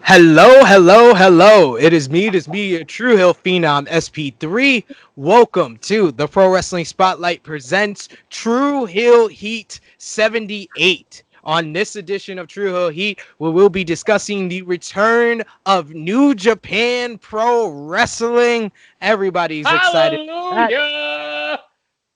Hello, hello, hello. It is me, your True Hill Phenom SP3. Welcome to the Pro Wrestling Spotlight presents True Hill Heat 78. On this edition of True Hill Heat, we will be discussing the return of New Japan Pro Wrestling. Everybody's excited for that. Hallelujah!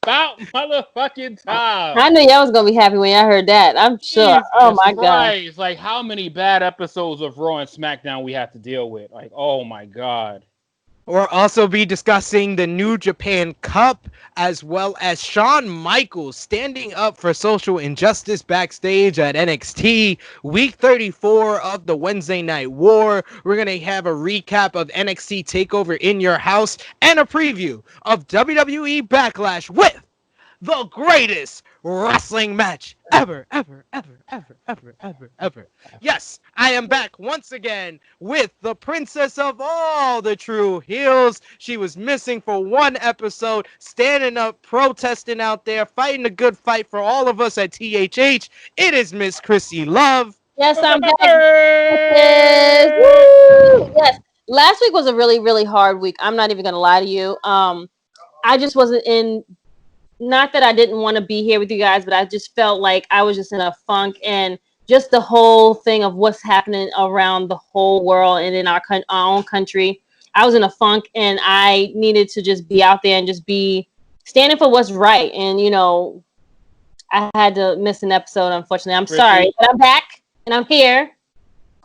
About motherfucking time. I knew y'all was gonna be happy when y'all heard that. I'm sure. Oh Jesus my god. Christ. Like, how many bad episodes of Raw and SmackDown we have to deal with? Like, oh my God. We'll also be discussing the New Japan Cup, as well as Shawn Michaels standing up for social injustice backstage at NXT, week 34 of the Wednesday Night War. We're going to have a recap of NXT TakeOver in Your House and a preview of WWE Backlash with the greatest wrestling match ever. Yes, I am back once again with the princess of all the true heels. She was missing for one episode, standing up, protesting out there, fighting a good fight for all of us at THH. It is Miss Chrissy Love. Yes, I'm back. Bitches. Woo! Yes. Last week was a really hard week. I'm not even gonna lie to you. I just wasn't in. Not that I didn't want to be here with you guys, but I just felt like I was just in a funk, and just the whole thing of what's happening around the whole world and in our own country. I was in a funk, and I needed to just be out there and just be standing for what's right. And I had to miss an episode, unfortunately. I'm sorry, Chrissy, but I'm back and I'm here.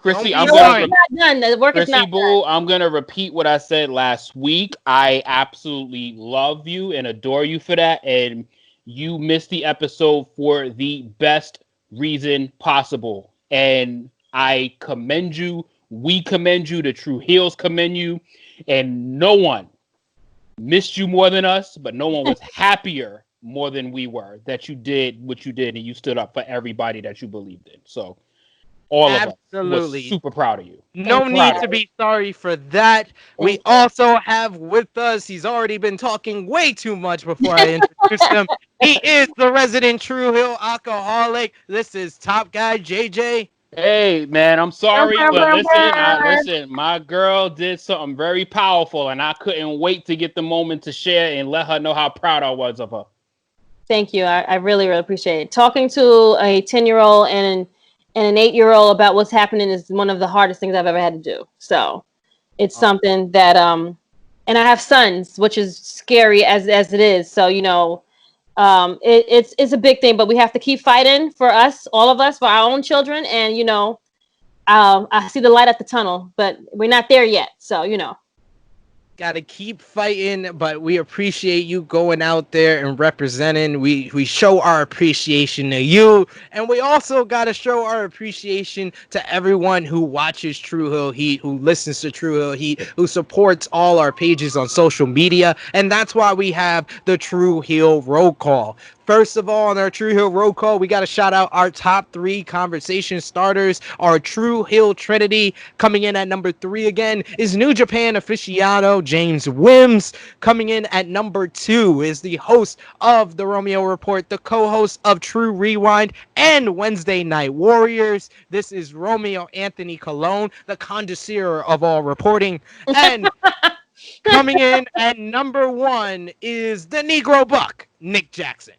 Don't Chrissy, be I'm The gonna work is sorry. re- not done. The work is Chrissy not done. Boo, I'm gonna repeat what I said last week. I absolutely love you and adore you for that, and you missed the episode for the best reason possible. And I commend you. We commend you. The True Heels commend you. And no one missed you more than us, but no one was happier more than we were that you did what you did and you stood up for everybody that you believed in. So all of us was Absolutely. super proud of you. No Thank you, need guys. to be sorry for that. We Thank also have with us, he's already been talking way too much before I introduce him. He is the resident True Hill alcoholic. This is Top Guy JJ. Hey man, I'm you. sorry, but Brr. listen, my girl did something very powerful, and I couldn't wait to get the moment to share and let her know how proud I was of her. Thank you. I really appreciate it. Talking to a 10-year-old and an 8-year-old about what's happening is one of the hardest things I've ever had to do. So it's something that and I have sons, which is scary as it is. So it's a big thing, but we have to keep fighting for us, all of us, for our own children. And I see the light at the tunnel, but we're not there yet. So Got to keep fighting, but we appreciate you going out there and representing. We show our appreciation to you, and we also got to show our appreciation to everyone who watches True Hill Heat, who listens to True Hill Heat, who supports all our pages on social media, and that's why we have the True Hill Roll Call. First of all, on our True Hill Roll Call, we got to shout out our top 3 conversation starters. Our True Hill Trinity coming in at number 3 again is New Japan aficionado James Wims. Coming in at number 2 is the host of the Romeo Report, the co-host of True Rewind and Wednesday Night Warriors. This is Romeo Anthony Colon, the connoisseur of all reporting. And coming in at number 1 is the Negro Buck, Nick Jackson.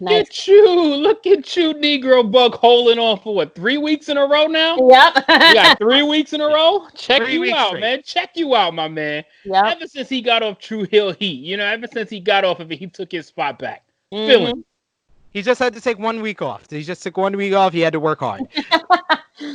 nice. Look at you, Negro Buck, holding on for what, 3 weeks in a row now? Yep. You got 3 weeks in a row? Check 3 you weeks out, straight. man. Check you out, my man. Yep. Ever since he got off True Hill Heat, ever since he got off of it, he took his spot back. Mhm. Feeling. He just had to take 1 week off. He just took 1 week off. He had to work hard.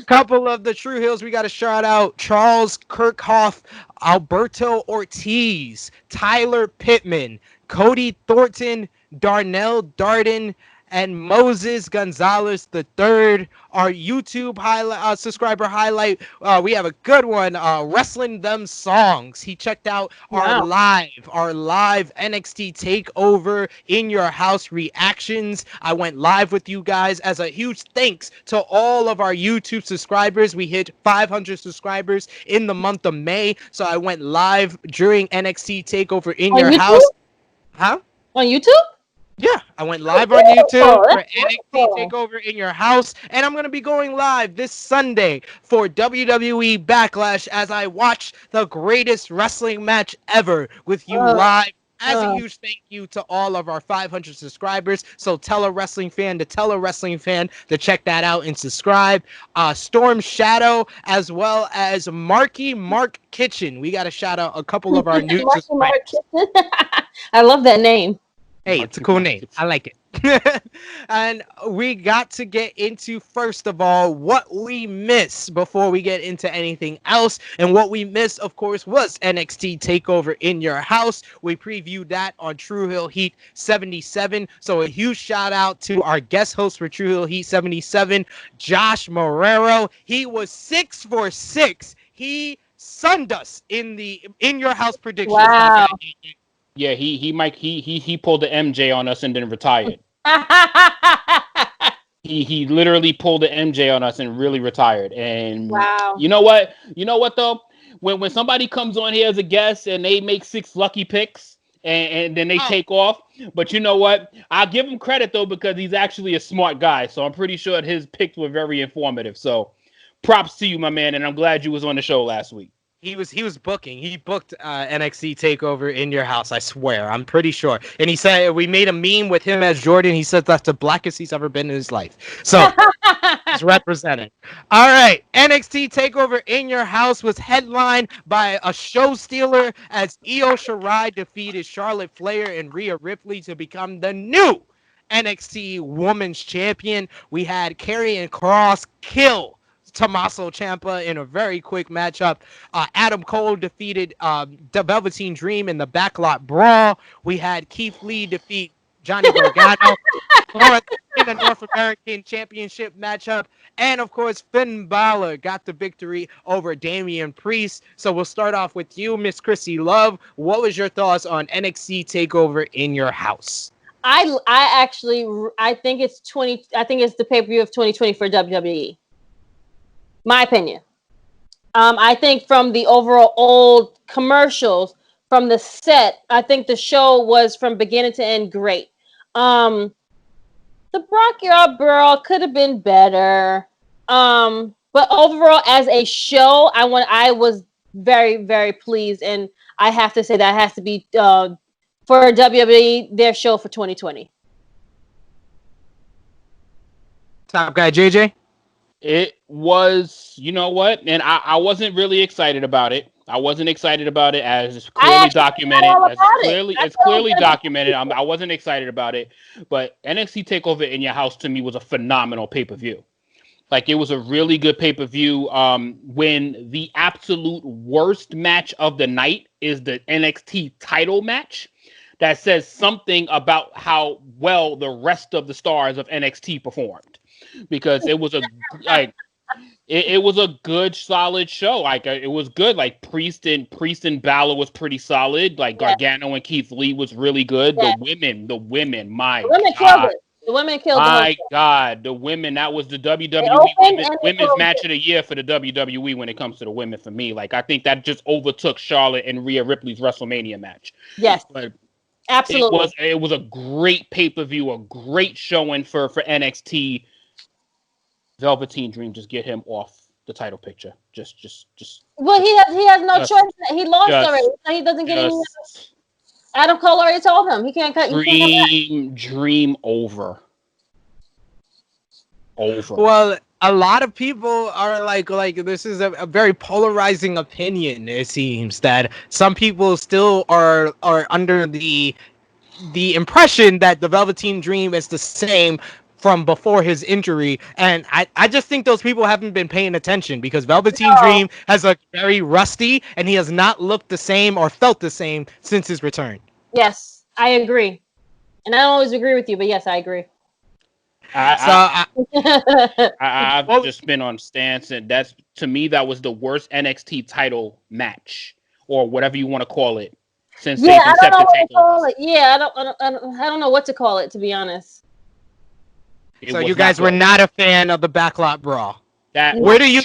Couple of the True Hills we got to shout out: Charles Kirkhoff, Alberto Ortiz, Tyler Pittman, Cody Thornton, Darnell Darden, and Moses Gonzalez III. Our YouTube highlight, subscriber highlight. We have a good one. Wrestling Them Songs. He checked out our live NXT Takeover in Your House reactions. I went live with you guys as a huge thanks to all of our YouTube subscribers. We hit 500 subscribers in the month of May, so I went live during NXT Takeover in On Your YouTube? House. Huh? On YouTube? Yeah, I went live on YouTube for That's NXT beautiful. Takeover in Your House, and I'm going to be going live this Sunday for WWE Backlash as I watch the greatest wrestling match ever with you Uh, live. As a uh. huge thank you to all of our 500 subscribers. So tell a wrestling fan to check that out and subscribe. Storm Shadow, as well as Marky Mark Kitchen. We got to shout out a couple of our new Marky Mark. subscribers. I love that name. Hey, it's a cool name. I like it. And we got to get into, first of all, what we missed before we get into anything else. And what we missed, of course, was NXT TakeOver in Your House. We previewed that on True Hill Heat 77. So a huge shout out to our guest host for True Hill Heat 77, Josh Marrero. He was 6 for 6. He sunned us in the In Your House predictions. Wow. Yeah, he pulled the MJ on us and then retired. He literally pulled the MJ on us and really retired. And Wow. you know what? You know what though? When somebody comes on here as a guest and they make 6 lucky picks and then they take off, but you know what? I'll give him credit though because he's actually a smart guy. So I'm pretty sure his picks were very informative. So props to you, my man, and I'm glad you was on the show last week. He booked NXT Takeover in Your House. I swear, I'm pretty sure. And he said we made a meme with him as Jordan. He said that's the blackest he's ever been in his life. So he's representing. All right, NXT Takeover in Your House was headlined by a show stealer as Io Shirai defeated Charlotte Flair and Rhea Ripley to become the new NXT Women's Champion. We had Karrion Kross kill Tommaso Ciampa in a very quick matchup. Adam Cole defeated the Velveteen Dream in the backlot brawl. We had Keith Lee defeat Johnny Gargano in the North American Championship matchup. And, of course, Finn Balor got the victory over Damian Priest. So we'll start off with you, Miss Chrissy Love. What was your thoughts on NXT TakeOver in Your House? I think it's the pay-per-view of 2020 for WWE. My opinion. I think from the overall old commercials, from the set, I think the show was from beginning to end great. The Brockyard Brawl could have been better. But overall, as a show, I was very, very pleased, and I have to say that has to be for WWE their show for 2020. Top guy JJ. It was, you know what? And I wasn't really excited about it. I wasn't excited about it as it's clearly documented. It's clearly documented. I wasn't excited about it. But NXT TakeOver in Your House to me was a phenomenal pay-per-view. Like, it was a really good pay-per-view. When the absolute worst match of the night is the NXT title match, that says something about how well the rest of the stars of NXT performed. Because it was it was a good solid show. Like, it was good. Like, Priest and Balor was pretty solid. Like, Gargano and Keith Lee was really good. Yeah. The women, my The women God. killed it. The women killed My it. God, the women, that was the WWE women's match of the year for the WWE when it comes to the women for me. Like, I think that just overtook Charlotte and Rhea Ripley's WrestleMania match. Yes. But absolutely. It was a great pay-per-view, a great showing for NXT. Velveteen Dream, just get him off the title picture. Just. Well, he has no choice. He lost already. So he doesn't get any. Adam Cole already told him he can't cut. Dream over. Well, a lot of people are like this is a very polarizing opinion. It seems that some people still are under the impression that the Velveteen Dream is the same from before his injury, and I just think those people haven't been paying attention because Velveteen Dream has looked very rusty and he has not looked the same or felt the same since his return. Yes, I agree, and I don't always agree with you, but yes, I agree. I've just been on stance, and that's, to me, that was the worst NXT title match or whatever you want to call it since they've accepted takeovers. I don't know what to call it, to be honest. So you guys were not a fan of the backlot brawl. Where do you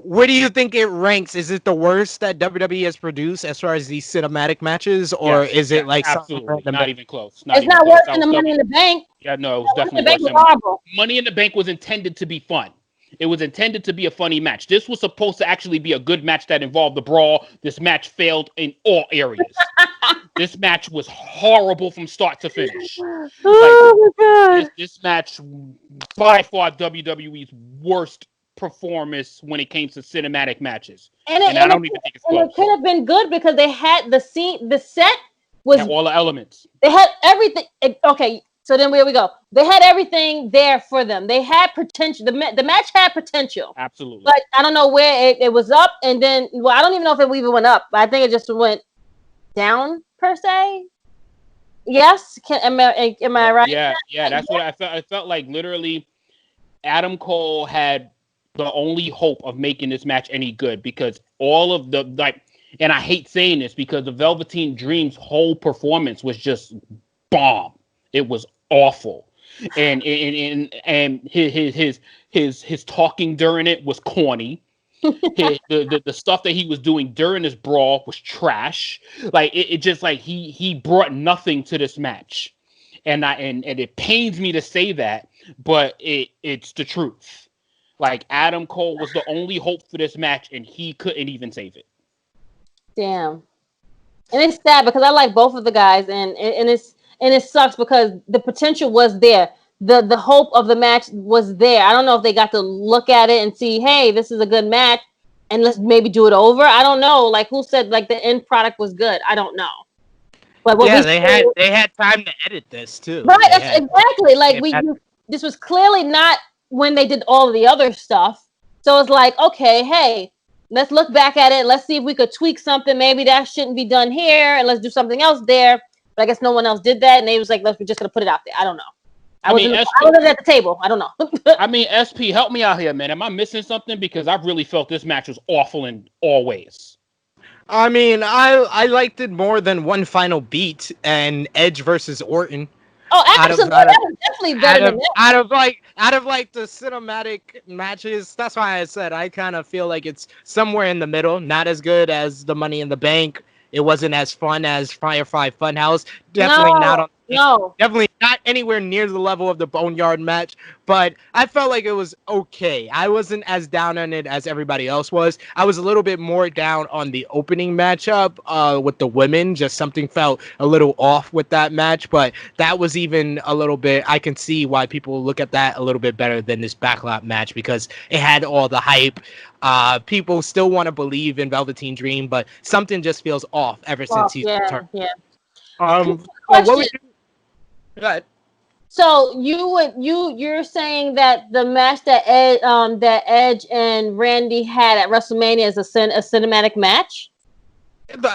Where do you think it ranks? Is it the worst that WWE has produced as far as these cinematic matches, or Yes, is it yes, like something absolutely. random? Not even close. Not It's even not close. worse That than was the Money in the Bank. Yeah, no, it was Money in definitely the Bank worse was than horrible. Money in the Bank was intended to be fun. It was intended to be a funny match. This was supposed to actually be a good match that involved the brawl. This match failed in all areas. This match was horrible from start to finish. Like Oh my god. this match by far WWE's worst performance when it came to cinematic matches. And And I don't even think it's it could close. have been good because they had the set It had was, all the elements. they had everything. Okay, so then where we go. They had everything there for them. They had potential. The match had potential. Absolutely. But I don't know where it was up, and then, well, I don't even know if it even went up. I think it just went down per se. Yes, am I right? Yeah, that's what I felt. I felt like literally Adam Cole had the only hope of making this match any good because all of the like, and I hate saying this because the Velveteen Dream's whole performance was just bomb. It was awful, and his talking during it was corny. The stuff that he was doing during this brawl was trash. Like it just like he brought nothing to this match, and it pains me to say that, but it's the truth. Like Adam Cole was the only hope for this match, and he couldn't even save it. Damn. And it's sad because I like both of the guys, and it sucks because the potential was there. The hope of the match was there. I don't know if they got to look at it and see, hey, this is a good match, and let's maybe do it over. I don't know. Like, who said like the end product was good? I don't know. But what Yeah, we they had time to edit this too. right, They that's had exactly like they had this was clearly not when they did all of the other stuff. So it's like, okay, hey, let's look back at it. Let's see if we could tweak something. Maybe that shouldn't be done here, and let's do something else there. But I guess no one else did that, and they was like, "Let's we're just gonna put it out there." I don't know. I mean, I SP. wasn't at the table. I don't know. I mean, SP, help me out here, man. Am I missing something? Because I really felt this match was awful in all ways. I mean, I liked it more than One Final Beat and Edge versus Orton. Oh, Out of absolutely, out of that was definitely better than that. out of like the cinematic matches, that's why I said I kind of feel like it's somewhere in the middle. Not as good as the Money in the Bank. It wasn't as fun as Firefly Funhouse. Definitely not No, on. no. Definitely not anywhere near the level of the Boneyard match, but I felt like it was okay. I wasn't as down on it as everybody else was. I was a little bit more down on the opening matchup with the women. Just something felt a little off with that match, but that was even a little bit. I can see why people look at that a little bit better than this backlot match because it had all the hype. People still want to believe in Velveteen Dream, but something just feels off ever Well, since he's yeah, returned. yeah. So what would Question. you? Go ahead. So you're saying that the match that Edge and Randy had at WrestleMania is a cinematic match?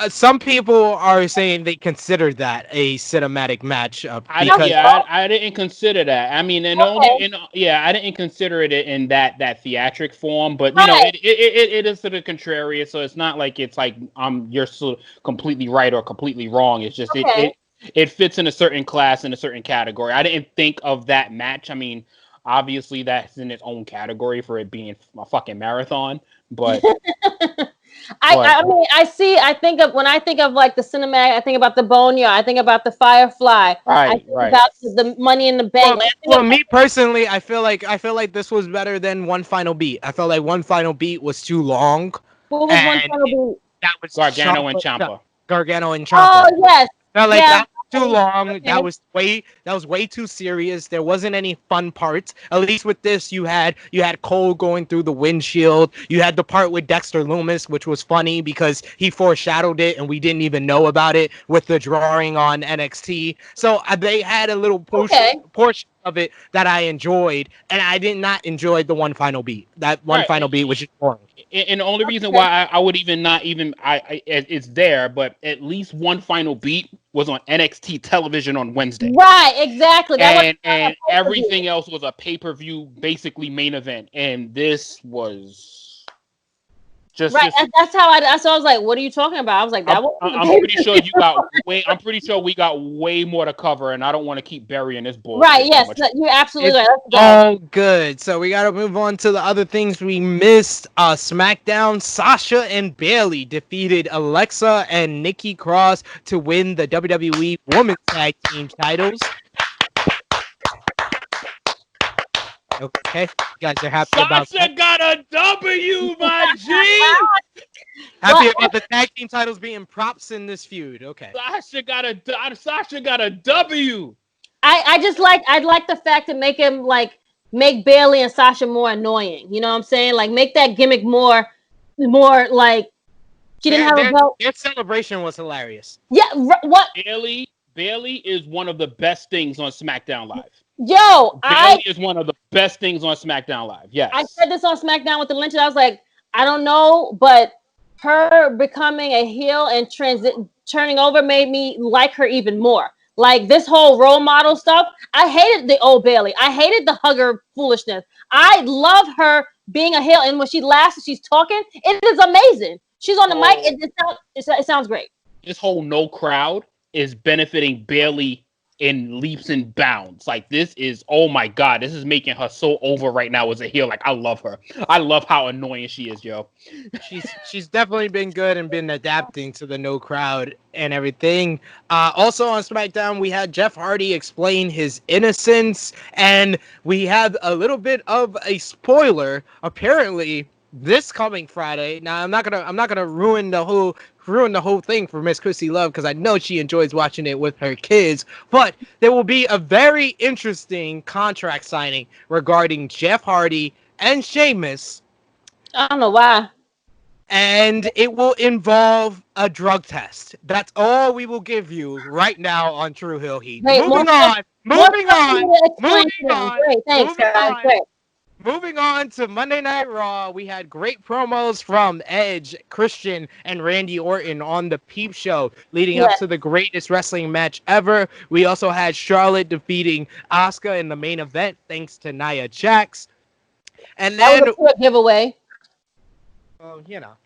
Some people are saying they consider that a cinematic match because I didn't consider that. I mean, and only, Okay. I didn't consider it in that theatric form. But you know, Right. it is to the contrary. So it's not like it's like you're so completely right or completely wrong. It's just Okay. it fits in a certain class in a certain category. I didn't think of that match. I mean, obviously that's in its own category for it being a fucking marathon. But I mean, I think of, when I think of like the cinematic, I think about the Boneyard, I think about the Firefly, I right, think right. about the Money in the Bank. Like, I think well, of, me personally, I feel like this was better than One Final Beat. I felt like One Final Beat was too long, what was one and final beat? that was Gargano and Ciampa, Champa. Gargano and Oh Ciampa. yes, Felt like yeah. that was too long. Okay. That was way too serious. There wasn't any fun parts. At least with this, you had Cole going through the windshield. You had the part with Dexter Loomis, which was funny because he foreshadowed it and we didn't even know about it with the drawing on NXT. So they had a little Okay. portion of it that I enjoyed, and I did not enjoy the One Final Beat. That One Right. Final Beat was just boring. And the only reason why I would even not even it's there, but at least one final beat was on NXT television on Wednesday, Right, exactly. That was and everything else was a pay-per-view, basically main event, and this was Right. That's how I. So I was like, "What are you talking about?" I was like, "That wasn't the I'm pay pretty sure you got way. I'm pretty sure we got way more to cover, and I don't want to keep burying this Right. bullshit so Yes. much. You're absolutely It's right. Let's go. all good. So we gotta move on to the other things we missed. SmackDown, Sasha and Bailey defeated Alexa and Nikki Cross to win the WWE Women's Tag Team titles. Okay, you guys are happy about Sasha that? got a W, my G. Happy about the tag team titles being props in this feud. Okay. Sasha got a W. I'd like the fact to make Bailey and Sasha more annoying. You know what I'm saying? Like make that gimmick more like she didn't have a belt. Their celebration was hilarious. Yeah. What? Bailey is one of the best things on SmackDown Live. Yo, Bailey is one of the best things on SmackDown Live. Yes. I said this on SmackDown with the Lynch. I was like, I don't know, but her becoming a heel and turning over made me like her even more. Like this whole role model stuff. I hated the old Bailey. I hated the hugger foolishness. I love her being a heel, and when she laughs and she's talking, it is amazing. She's on the mic. It sounds great. This whole no crowd is benefiting Bailey in leaps and bounds. Like this is, oh my god, this is making her so over right now as a heel. Like I love her. I love how annoying she is, yo. She's definitely been good and been adapting to the no crowd and everything. Also on SmackDown, we had Jeff Hardy explain his innocence, and we had a little bit of a spoiler. Apparently, this coming Friday. Now, I'm not gonna ruin the whole thing for Miss Chrissy Love because I know she enjoys watching it with her kids. But there will be a very interesting contract signing regarding Jeff Hardy and Sheamus. I don't know why. And it will involve a drug test. That's all we will give you right now on True Hill Heat. Great. Moving on. Great. Thanks, guys. Great. Moving on to Monday Night Raw, we had great promos from Edge, Christian, and Randy Orton on the Peep Show, leading up to the greatest wrestling match ever. We also had Charlotte defeating Asuka in the main event, thanks to Nia Jax. And then, that was a giveaway. Well, you know.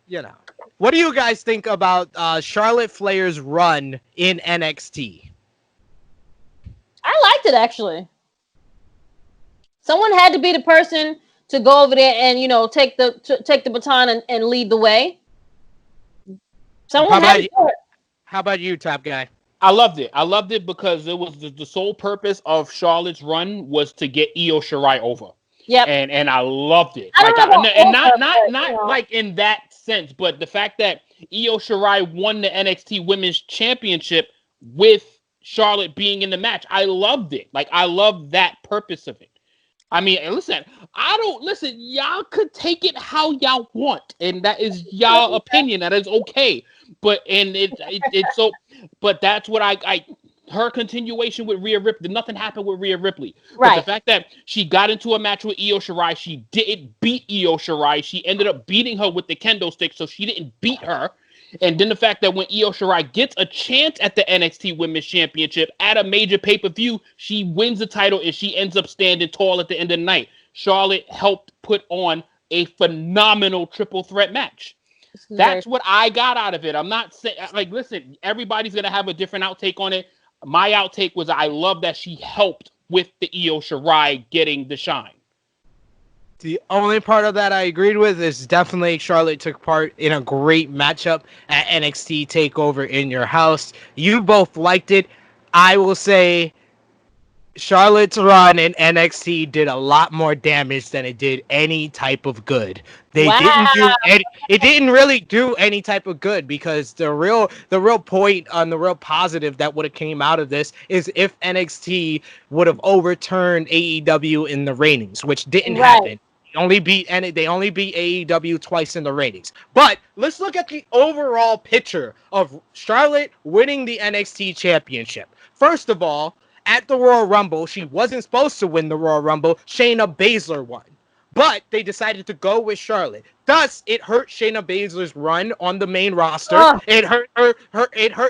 What do you guys think about Charlotte Flair's run in NXT? I liked it actually. Someone had to be the person to go over there and take the baton and lead the way. Someone had to do it. How about you, Top Guy? I loved it. I loved it because it was the sole purpose of Charlotte's run was to get Io Shirai over. Yep. And I loved it. Not like in that sense, but the fact that Io Shirai won the NXT Women's Championship with Charlotte being in the match, I loved it. Like I love that purpose of it. I mean, listen, y'all could take it how y'all want, and that is y'all opinion. That is okay. But that's what her continuation with Rhea Ripley. Nothing happened with Rhea Ripley. Right. But the fact that she got into a match with Io Shirai, she didn't beat Io Shirai. She ended up beating her with the kendo stick, so she didn't beat her. And then the fact that when Io Shirai gets a chance at the NXT Women's Championship at a major pay-per-view, she wins the title and she ends up standing tall at the end of the night. Charlotte helped put on a phenomenal triple threat match. That's what I got out of it. I'm not saying, like, listen, everybody's going to have a different outtake on it. My outtake was I love that she helped with the Io Shirai getting the shine. The only part of that I agreed with is definitely Charlotte took part in a great matchup at NXT TakeOver in Your House. You both liked it. I will say Charlotte's run in NXT did a lot more damage than it did any type of good. It didn't really do any type of good because the real point on the real positive that would have came out of this is if NXT would have overturned AEW in the ratings, which didn't happen. They only beat AEW twice in the ratings. But let's look at the overall picture of Charlotte winning the NXT championship. First of all, at the Royal Rumble, she wasn't supposed to win the Royal Rumble. Shayna Baszler won. But they decided to go with Charlotte. Thus, it hurt Shayna Baszler's run on the main roster. It hurt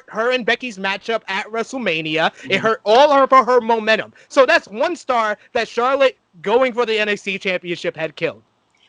her and Becky's matchup at WrestleMania. It hurt all of her momentum. So that's one star that Charlotte going for the NXT championship had killed.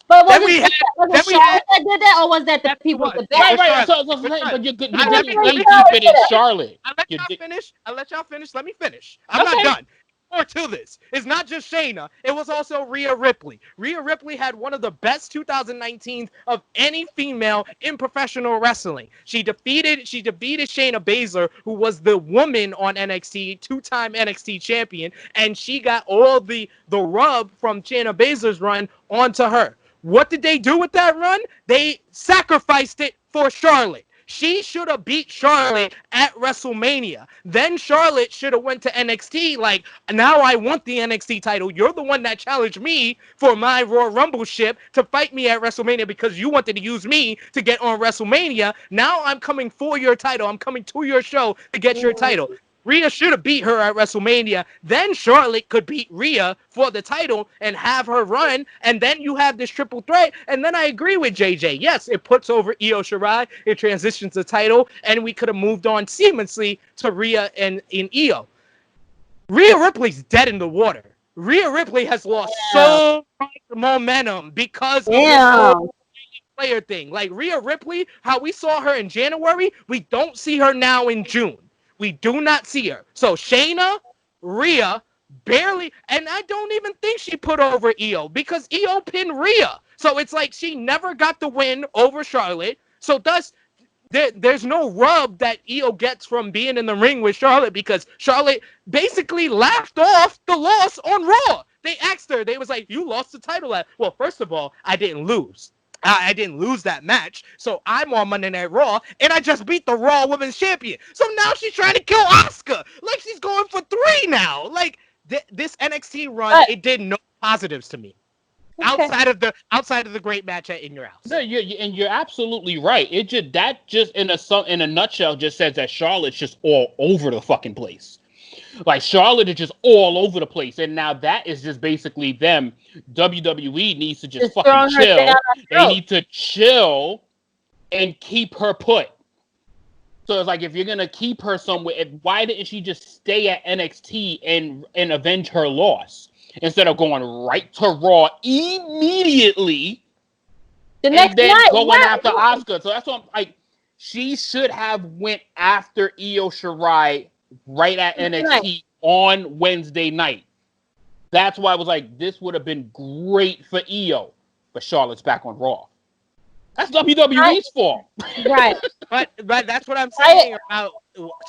But Then we had, was then it we had. Charlotte that did that, or was that the Yes, it people was. at the It back? was Right. Charlotte. So, It was but Charlotte. you're I'm Let digging me pretty way let me sure deep it into did it. Charlotte. I let You're y'all di- finish. I let y'all finish. Let me finish. I'm not okay. done. More to this. It's not just Shayna. It was also Rhea Ripley. Rhea Ripley had one of the best 2019s of any female in professional wrestling. She defeated Shayna Baszler, who was the woman on NXT, two-time NXT champion, and she got all the rub from Shayna Baszler's run onto her. What did they do with that run? They sacrificed it for Charlotte. She should have beat Charlotte at WrestleMania. Then Charlotte should have went to NXT like, now I want the NXT title. You're the one that challenged me for my Royal Rumble ship to fight me at WrestleMania because you wanted to use me to get on WrestleMania. Now I'm coming for your title. I'm coming to your show to get your title. Rhea should have beat her at WrestleMania. Then Charlotte could beat Rhea for the title and have her run. And then you have this triple threat. And then I agree with JJ. Yes, it puts over Io Shirai. It transitions the title. And we could have moved on seamlessly to Rhea and in Io. Rhea Ripley's dead in the water. Rhea Ripley has lost so much momentum because of this whole player thing. Like Rhea Ripley, how we saw her in January, we don't see her now in June. We do not see her. So Shayna, Rhea, barely, and I don't even think she put over Io because Io pinned Rhea. So it's like she never got the win over Charlotte. So thus, there's no rub that Io gets from being in the ring with Charlotte because Charlotte basically laughed off the loss on Raw. They asked her, they was like, you lost the title at, well, first of all, I didn't lose. I didn't lose that match, so I'm on Monday Night Raw, and I just beat the Raw Women's Champion. So now she's trying to kill Asuka. Like, she's going for 3 now. Like, this NXT run, it did no positives to me. Okay. Outside of the great match at In Your House. No, you're absolutely right. It just in a nutshell just says that Charlotte's just all over the fucking place. Like Charlotte is just all over the place, and now that is just basically them. WWE needs to just fucking chill. They need to chill and keep her put. So it's like if you're gonna keep her somewhere, why didn't she just stay at NXT and avenge her loss instead of going right to Raw immediately? The next then night, going after Asuka. So that's what I'm like. She should have went after Io Shirai right at NXT on Wednesday night. That's why I was like, this would have been great for Io, but Charlotte's back on Raw. That's WWE's fault. Right. But that's what I'm saying about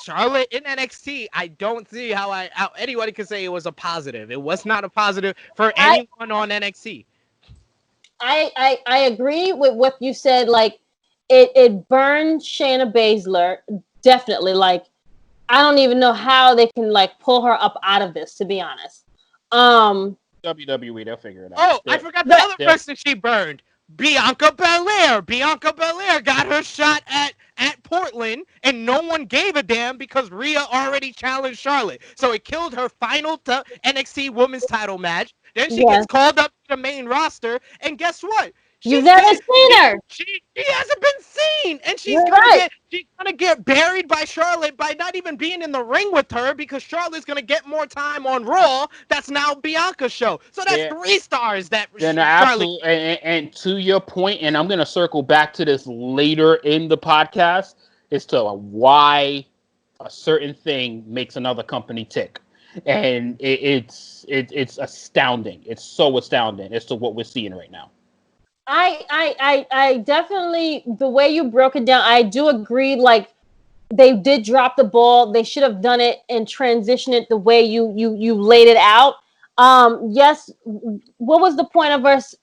Charlotte in NXT. I don't see how anybody could say it was a positive. It was not a positive for anyone on NXT. I agree with what you said. Like, it burned Shayna Baszler, definitely. Like, I don't even know how they can like pull her up out of this, to be honest. WWE, they'll figure it out. Oh, I forgot the other person she burned. Bianca Belair. Bianca Belair got her shot at Portland, and no one gave a damn because Rhea already challenged Charlotte. So it killed her final NXT Women's Title match. Then she gets called up to the main roster, and guess what? You've never seen her. She hasn't been seen, and she's gonna get buried by Charlotte by not even being in the ring with her because Charlotte's gonna get more time on Raw. That's now Bianca's show, so that's 3 stars that. Absolutely, and to your point, and I'm gonna circle back to this later in the podcast as to why a certain thing makes another company tick, and it's astounding. It's so astounding as to what we're seeing right now. I definitely, the way you broke it down, I do agree. Like, they did drop the ball. They should have done it and transitioned it the way you laid it out. Yes. What was the point of us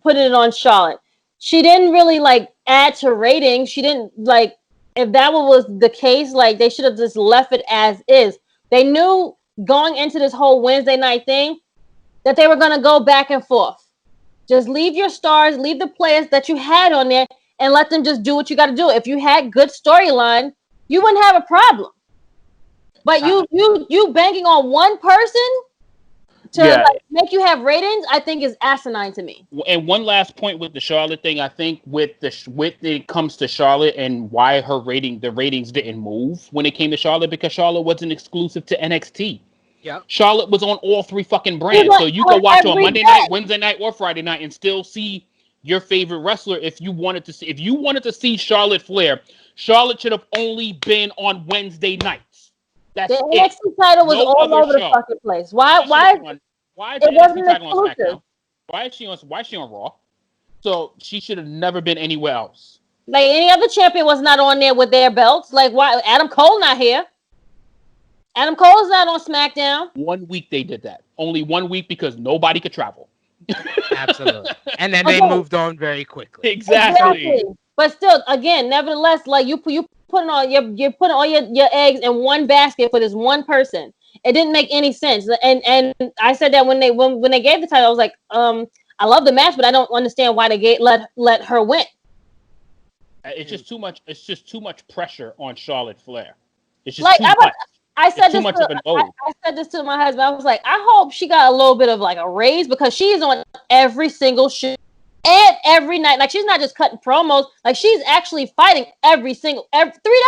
putting it on Charlotte? She didn't really like add to ratings. She didn't like, if that was the case, like they should have just left it as is. They knew going into this whole Wednesday night thing that they were going to go back and forth. Just leave your stars, leave the players that you had on there, and let them just do what you got to do. If you had good storyline, you wouldn't have a problem. But you banking on one person to like, make you have ratings, I think is asinine to me. And one last point with the Charlotte thing, I think with it comes to Charlotte and why the ratings didn't move when it came to Charlotte, because Charlotte wasn't exclusive to NXT. Yeah, Charlotte was on all 3 fucking brands, so you can watch on Monday night, Wednesday night, or Friday night and still see your favorite wrestler if you wanted to see Charlotte Flair. Charlotte should have only been on Wednesday nights. That's The it. NXT title was No all other over the show. fucking place. Why? Why is It the NXT wasn't title on exclusive. SmackDown? Why is she on Raw? So she should have never been anywhere else. Like any other champion was not on there with their belts. Like why? Adam Cole not here. Adam Cole's not on SmackDown. 1 week they did that. Only 1 week because nobody could travel. Absolutely. And then they Okay. moved on very quickly. Exactly. But still, again, nevertheless, like you putting all your eggs in one basket for this one person. It didn't make any sense. And I said that when they gave the title, I was like, I love the match, but I don't understand why they let her win. It's just too much. It's just too much pressure on Charlotte Flair. It's just Like too much. I said It's too much of an load. I said this to my husband. I was like, I hope she got a little bit of like a raise because she's on every single show and every night. Like she's not just cutting promos. Like she's actually fighting every 3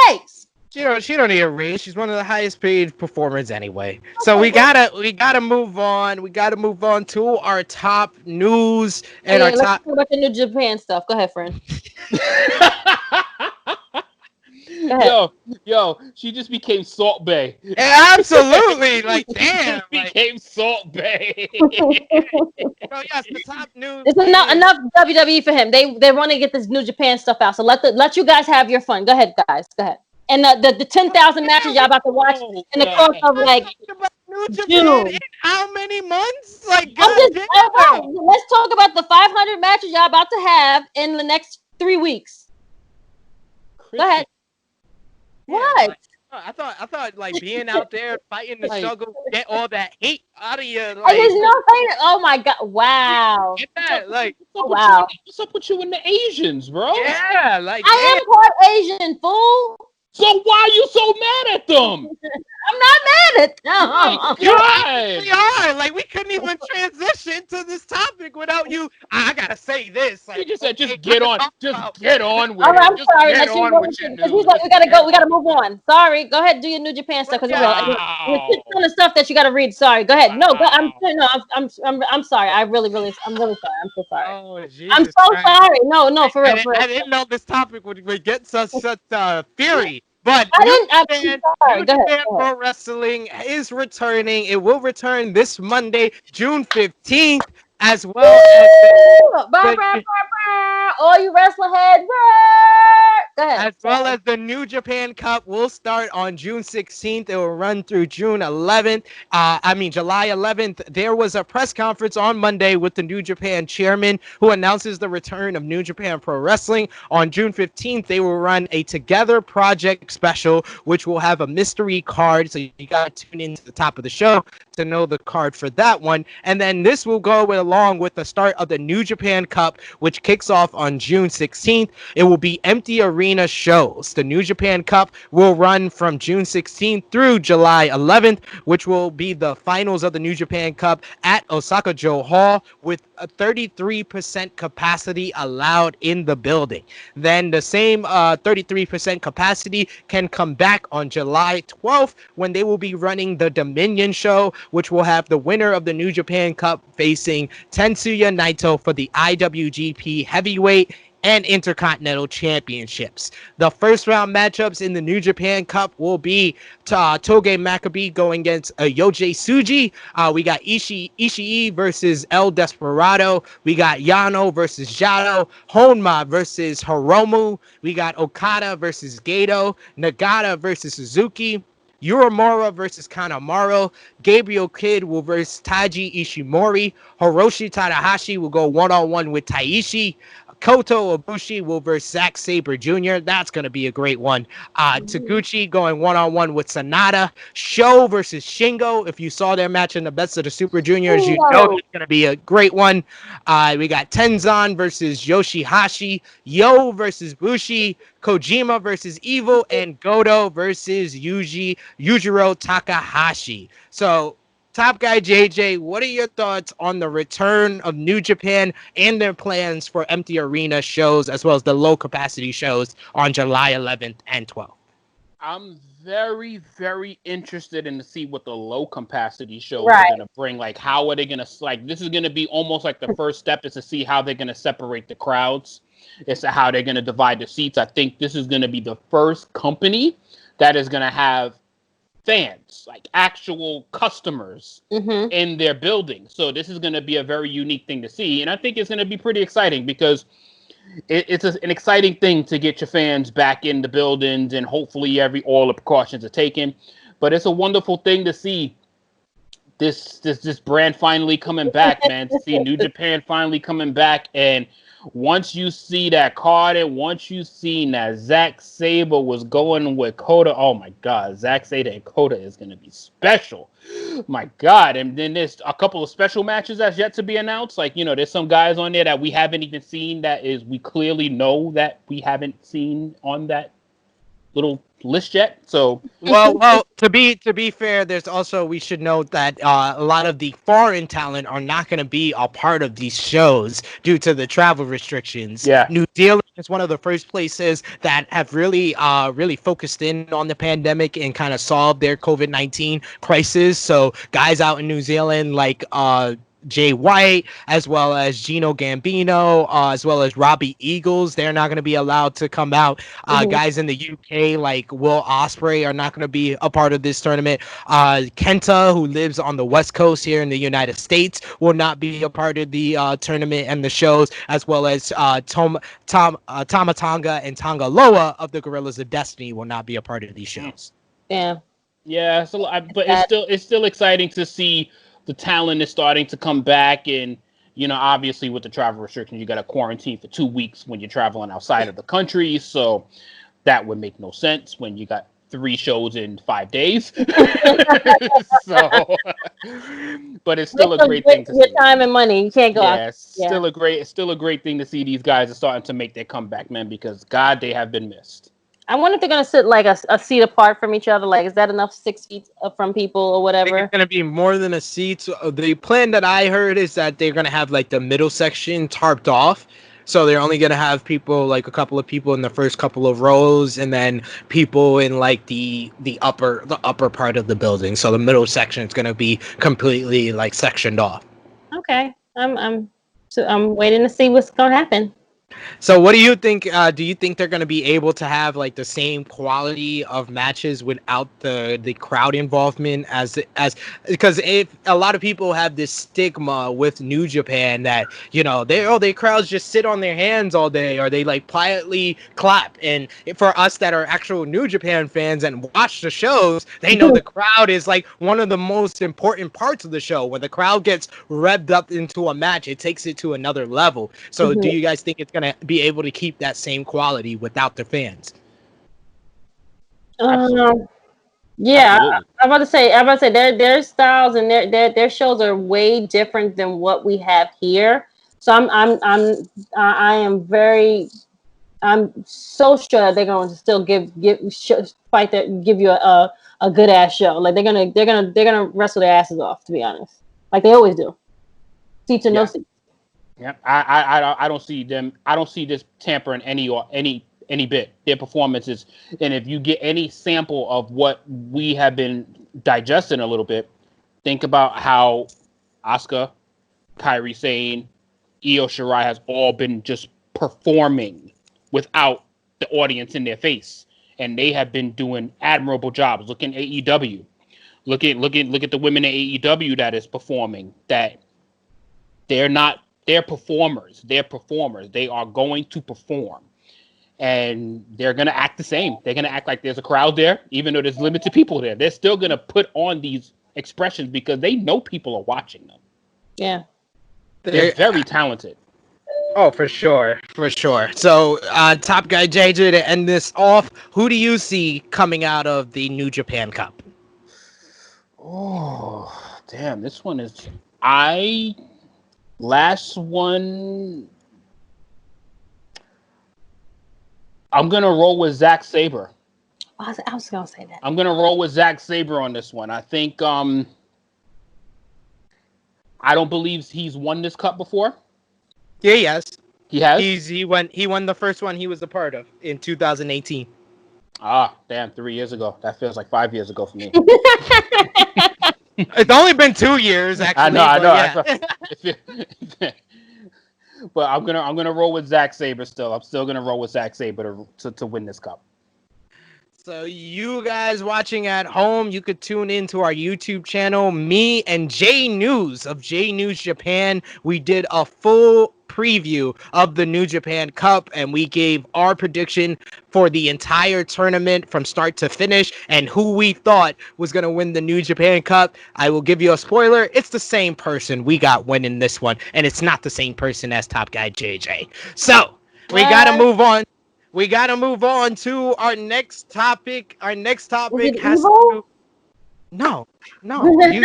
days. She don't need a raise. She's one of the highest paid performers anyway. So we gotta move on. We gotta move on to our top news and our Let's top. talk about the New Japan stuff. Go ahead, friend. Yo, she just became Salt Bay. Absolutely, like damn, became Salt Bay. So yes, the top news. It's enough WWE for him. They want to get this New Japan stuff out. So let you guys have your fun. Go ahead, guys. Go ahead. And the 10,000 matches y'all about to watch in the course of like New Japan June. in how many months? Like Let's talk about the 500 matches y'all about to have in the next 3 weeks. Go ahead. What? Like, I thought like being out there fighting the struggle, get all that hate out of you. Like, There's no fighting. Oh my god! Wow. Get that? Like, wow. What's up with you and the Asians, bro? Yeah, like I am part Asian, fool. So why are you so mad at them? I'm not mad at them. You actually are. Like, we couldn't even transition to this topic without you. I gotta say this. Like, You just said, just get on with All it. right, I'm Just sorry. get on with your news. We gotta go. We gotta move on. Sorry. Go ahead. Do your New Japan stuff because it's on the stuff that you gotta read. Sorry. Go ahead. No, I'm sorry. I'm really sorry. I'm so sorry. Oh, Jesus I'm so Christ. sorry. No, for real. I didn't know this topic would get such fury. But I'm sorry. New Go ahead. Japan Pro Wrestling is returning. It will return this Monday, June 15th, as well as all you wrestler heads. Go ahead. As well as the New Japan Cup will start on June 16th. It will run through July 11th. There was a press conference on Monday with the New Japan chairman who announces the return of New Japan Pro Wrestling. On June 15th, they will run a Together Project special, which will have a mystery card. So you got to tune into the top of the show to know the card for that one. And then this will go along with the start of the New Japan Cup, which kicks off on June 16th. It will be empty arena shows. The New Japan Cup will run from June 16th through July 11th, which will be the finals of the New Japan Cup at Osaka Joe Hall with a 33% capacity allowed in the building. Then the same 33% capacity can come back on July 12th when they will be running the Dominion show, which will have the winner of the New Japan Cup facing Tetsuya Naito for the IWGP Heavyweight and Intercontinental Championships. The first round matchups in the New Japan Cup will be Toge Makabe going against Yoji Tsuji. We got Ishii versus El Desperado. We got Yano versus Jado. Honma versus Hiromu. We got Okada versus Gato. Nagata versus Suzuki. Uemura versus Kanemaru. Gabriel Kidd will versus Taiji Ishimori. Hiroshi Tanahashi will go one-on-one with Taishi. Koto Ibushi will versus Zack Sabre Jr. That's going to be a great one. Taguchi going one-on-one with Sonata. Sho versus Shingo. If you saw their match in the Best of the Super Juniors, you know it's going to be a great one. We got Tenzan versus Yoshihashi. Yo versus Bushi. Kojima versus Evil. And Goto versus Yujiro Takahashi. So, Top Guy JJ, what are your thoughts on the return of New Japan and their plans for empty arena shows as well as the low capacity shows on July 11th and 12th? I'm very, very interested in to see what the low capacity shows are Right. gonna bring. Like, how are they gonna like? This is gonna be almost like the first step is to see how they're gonna separate the crowds. As to how they're gonna divide the seats. I think this is gonna be the first company that is gonna have fans, like actual customers Mm-hmm. in their building. So this is gonna be a very unique thing to see, and I think it's gonna be pretty exciting because it's an exciting thing to get your fans back in the buildings, and hopefully all the precautions are taken. But it's a wonderful thing to see this brand finally coming back, man. To see New Japan finally coming back, and once you see that card, and once you seen that Zack Sabre was going with Kota, oh my God, Zack Sabre and Kota is gonna be special. My God, and then there's a couple of special matches that's yet to be announced. Like, there's some guys on there that we haven't even seen that is we clearly know that we haven't seen on that little list yet. So Well, to be fair, there's also we should note that a lot of the foreign talent are not going to be a part of these shows due to the travel restrictions. yeah, New Zealand is one of the first places that have really focused in on the pandemic and kind of solved their COVID-19 crisis. So guys out in New Zealand like Jay White, as well as Gino Gambino, as well as Robbie Eagles. They're not going to be allowed to come out. Mm-hmm. Guys in the UK like Will Ospreay are not going to be a part of this tournament. Kenta, who lives on the West Coast here in the United States, will not be a part of the tournament and the shows, as well as Tamatanga and Tangaloa of the Gorillas of Destiny will not be a part of these shows. Yeah. yeah. So, but it's still exciting to see the talent is starting to come back, and obviously with the travel restrictions, you got to quarantine for 2 weeks when you're traveling outside of the country. So that would make no sense when you got 3 shows in 5 days. So, but it's still a great thing to Your see. time and money. You can't go out. Yeah, it's Yeah. still a great thing to see these guys are starting to make their comeback, man, because God, they have been missed. I wonder if they're gonna sit like a seat apart from each other. Like, is that enough 6 feet from people or I think it's whatever? gonna be more than a seat. So the plan that I heard is that they're gonna have like the middle section tarped off. So they're only gonna have people like a couple of people in the first couple of rows, and then people in like the upper part of the building. So the middle section is gonna be completely like sectioned off. Okay. I'm waiting to see what's gonna happen. So what do you think? Do you think they're going to be able to have like the same quality of matches without the crowd involvement as because if a lot of people have this stigma with New Japan that they crowds just sit on their hands all day or they like quietly clap, and for us that are actual New Japan fans and watch the shows, they know the crowd is like one of the most important parts of the show. When the crowd gets revved up into a match, it takes it to another level. So do Mhm. you guys think it's going to be able to keep that same quality without the fans? Um, yeah, Absolutely. I'm about to say their styles and their shows are way different than what we have here. So I am very I'm so sure that they're going to still give you a good ass show. Like they're gonna wrestle their asses off, to be honest, like they always do. Seats or no Yeah. seats. Yeah, I don't see them. I don't see this tampering any bit their performances. And if you get any sample of what we have been digesting a little bit, think about how Asuka, Kairi Sane, Io Shirai has all been just performing without the audience in their face, and they have been doing admirable jobs. Look in AEW. Look at the women in AEW that is performing. That they're not. They're performers. They're performers. They are going to perform, and they're going to act the same. They're going to act like there's a crowd there, even though there's limited people there. They're still going to put on these expressions because they know people are watching them. Yeah. They're very talented. Oh, for sure, for sure. So, Top Guy JJ, to end this off, who do you see coming out of the New Japan Cup? Oh, damn! This one is I last one. I'm gonna roll with Zack Sabre. I was gonna say that. I'm gonna roll with Zack Sabre on this one. I think I don't believe he's won this cup before. Yeah, yes. He has. He won the first one he was a part of in 2018. Ah, damn, 3 years ago. That feels like 5 years ago for me. It's only been 2 years actually, I but know. yeah. But I'm gonna roll with Zack Sabre still. I'm still gonna roll with Zack Sabre to win this cup. So you guys watching at home, you could tune into our YouTube channel. Me and J News of J News Japan, we did a full preview of the New Japan Cup, and we gave our prediction for the entire tournament from start to finish and who we thought was going to win the New Japan Cup. I will give you a spoiler. It's the same person we got winning this one, and it's not the same person as Top Guy JJ. So we got to move on. We got to move on to our next topic. Our next Is topic it has to evil? do. No, no. You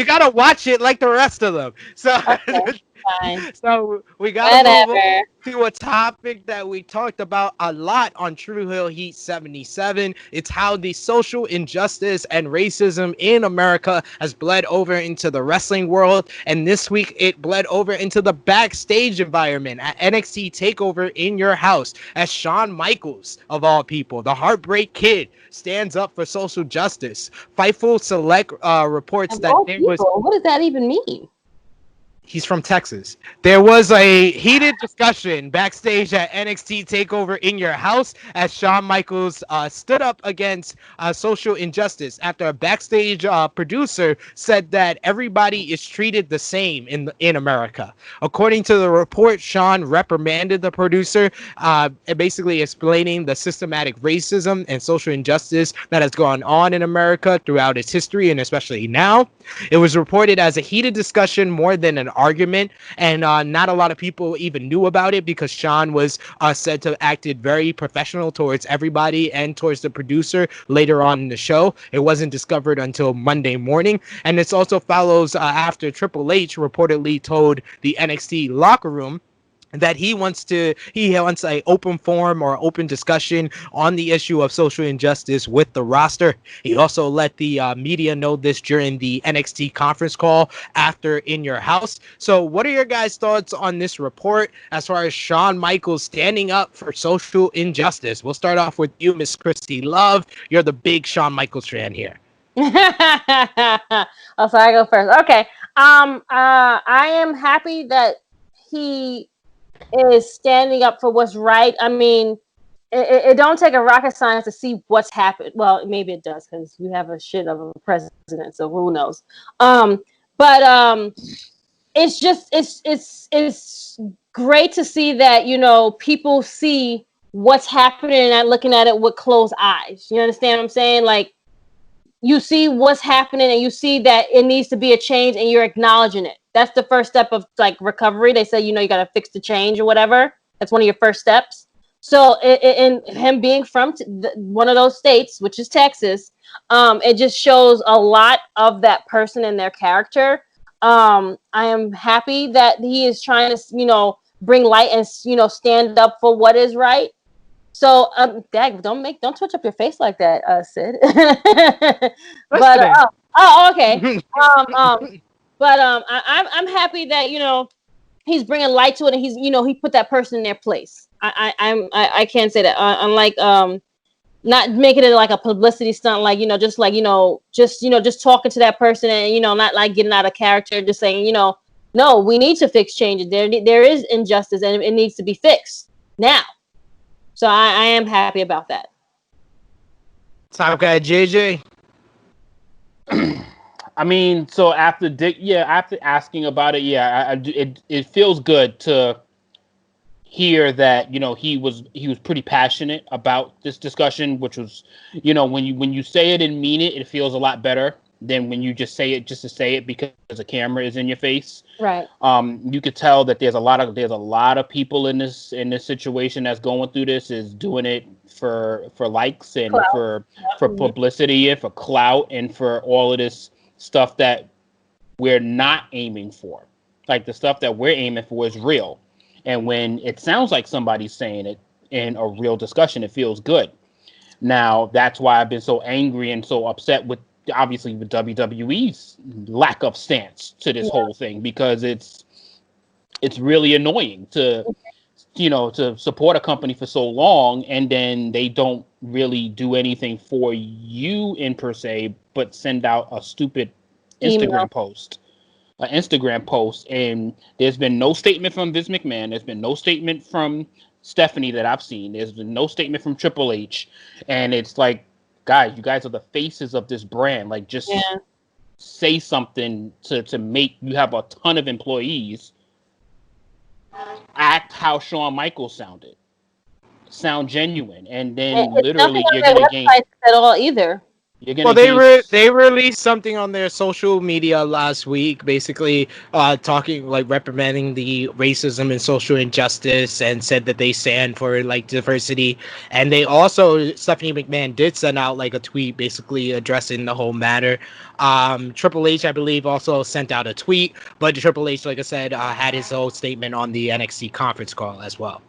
gotta watch it like the rest of them. So Okay, fine. so we gotta move on Whatever. to a topic that we talked about a lot on True Hill Heat 77. It's how the social injustice and racism in America has bled over into the wrestling world. And this week it bled over into the backstage environment at NXT TakeOver in your house as Shawn Michaels, of all people, the Heartbreak Kid, stands up for social justice. Fightful Select reports Of that all there was. people, what does that even mean? He's from Texas. There was a heated discussion backstage at NXT TakeOver in your house as Shawn Michaels stood up against social injustice after a backstage producer said that everybody is treated the same in America. According to the report, Shawn reprimanded the producer, basically explaining the systematic racism and social injustice that has gone on in America throughout its history and especially now. It was reported as a heated discussion more than an argument, and not a lot of people even knew about it because Shawn was said to have acted very professional towards everybody and towards the producer later on in the show. It wasn't discovered until Monday morning, and this also follows after Triple H reportedly told the NXT locker room that he wants a open forum or open discussion on the issue of social injustice with the roster. He also let the media know this during the NXT conference call after In Your House. So what are your guys' thoughts on this report as far as Shawn Michaels standing up for social injustice? We'll start off with you, Miss Christy Love. You're the big Shawn Michaels fan here. Oh, so I go first. Okay. I am happy that he is standing up for what's right. I mean, it don't take a rocket science to see what's happened. Well, maybe it does because we have a shit of a president, so who knows? But it's just it's great to see that people see what's happening and not looking at it with closed eyes. You understand what I'm saying? Like, you see what's happening and you see that it needs to be a change and you're acknowledging it. That's the first step of like recovery. They say, you got to fix the change or whatever. That's one of your first steps. So in him being from one of those states, which is Texas, it just shows a lot of that person and their character. I am happy that he is trying to, bring light and, stand up for what is right. So, Dag, don't twitch up your face like that, Sid. But okay. But I'm happy that he's bringing light to it, and he's he put that person in their place. I can't say that. Unlike not making it like a publicity stunt, like just talking to that person and not like getting out of character, just saying no, we need to fix changes. There is injustice and it needs to be fixed now. So I am happy about that. Top Guy JJ. I mean, so after asking about it, it feels good to hear that he was pretty passionate about this discussion, which was when you say it and mean it, it feels a lot better than when you just say it just to say it because a camera is in your face. Right. You could tell that there's a lot of people in this situation that's going through this is doing it for likes and clout. for publicity and for clout and for all of this stuff that we're not aiming for. Like the stuff that we're aiming for is real. And when it sounds like somebody's saying it in a real discussion, it feels good. Now, that's why I've been so angry and so upset with WWE's lack of stance to this whole thing, because it's really annoying to to support a company for so long, and then they don't really do anything for you in per se, but send out a stupid Email. Instagram post, and there's been no statement from Vince McMahon. There's been no statement from Stephanie that I've seen. There's been no statement from Triple H, and it's like, guys, you guys are the faces of this brand. Like, just say something to make you have a ton of employees. Act how Shawn Michaels sounded. Sound genuine, and then literally you're gonna gain at all either. You're gonna Well, gain. they released something on their social media last week, basically talking like reprimanding the racism and social injustice, and said that they stand for like diversity. And they also, Stephanie McMahon did send out like a tweet, basically addressing the whole matter. Triple H, I believe, also sent out a tweet, but Triple H, like I said, had his whole statement on the NXT conference call as well.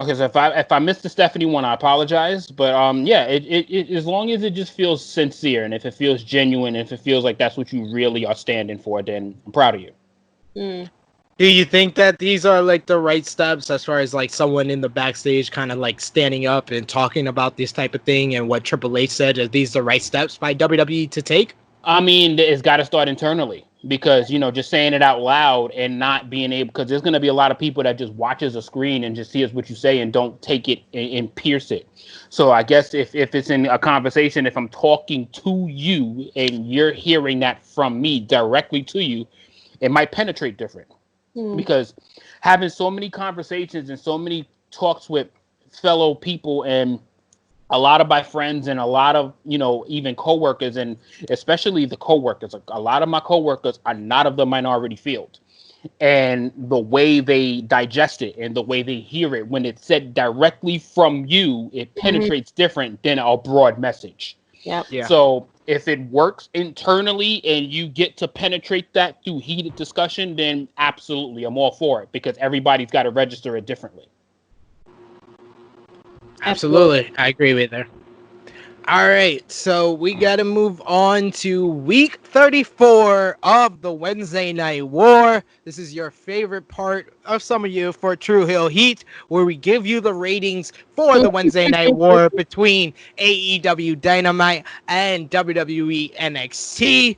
Okay, so if I missed the Stephanie one, I apologize. But yeah, it as long as it just feels sincere, and if it feels genuine, if it feels like that's what you really are standing for, then I'm proud of you. Do you think that these are like the right steps as far as like someone in the backstage kind of like standing up and talking about this type of thing, and what Triple H said, are these the right steps by WWE to take? I mean, it's got to start internally, because just saying it out loud and not being able, because there's going to be a lot of people that just watches a screen and just hears what you say and don't take it and pierce it. So I guess if it's in a conversation, if I'm talking to you and you're hearing that from me directly to you, it might penetrate different. Because having so many conversations and so many talks with fellow people, and a lot of my friends and a lot of, even coworkers, and especially the coworkers, a lot of my coworkers are not of the minority field. And the way they digest it and the way they hear it, when it's said directly from you, it penetrates different than a broad message. Yep. Yeah. So if it works internally and you get to penetrate that through heated discussion, then absolutely, I'm all for it, because everybody's got to register it differently. Absolutely. I agree with her. All right, so we got to move on to week 34 of the Wednesday Night War. This is your favorite part of some of you for True Hill Heat, where we give you the ratings for the Wednesday Night War between AEW Dynamite and WWE NXT.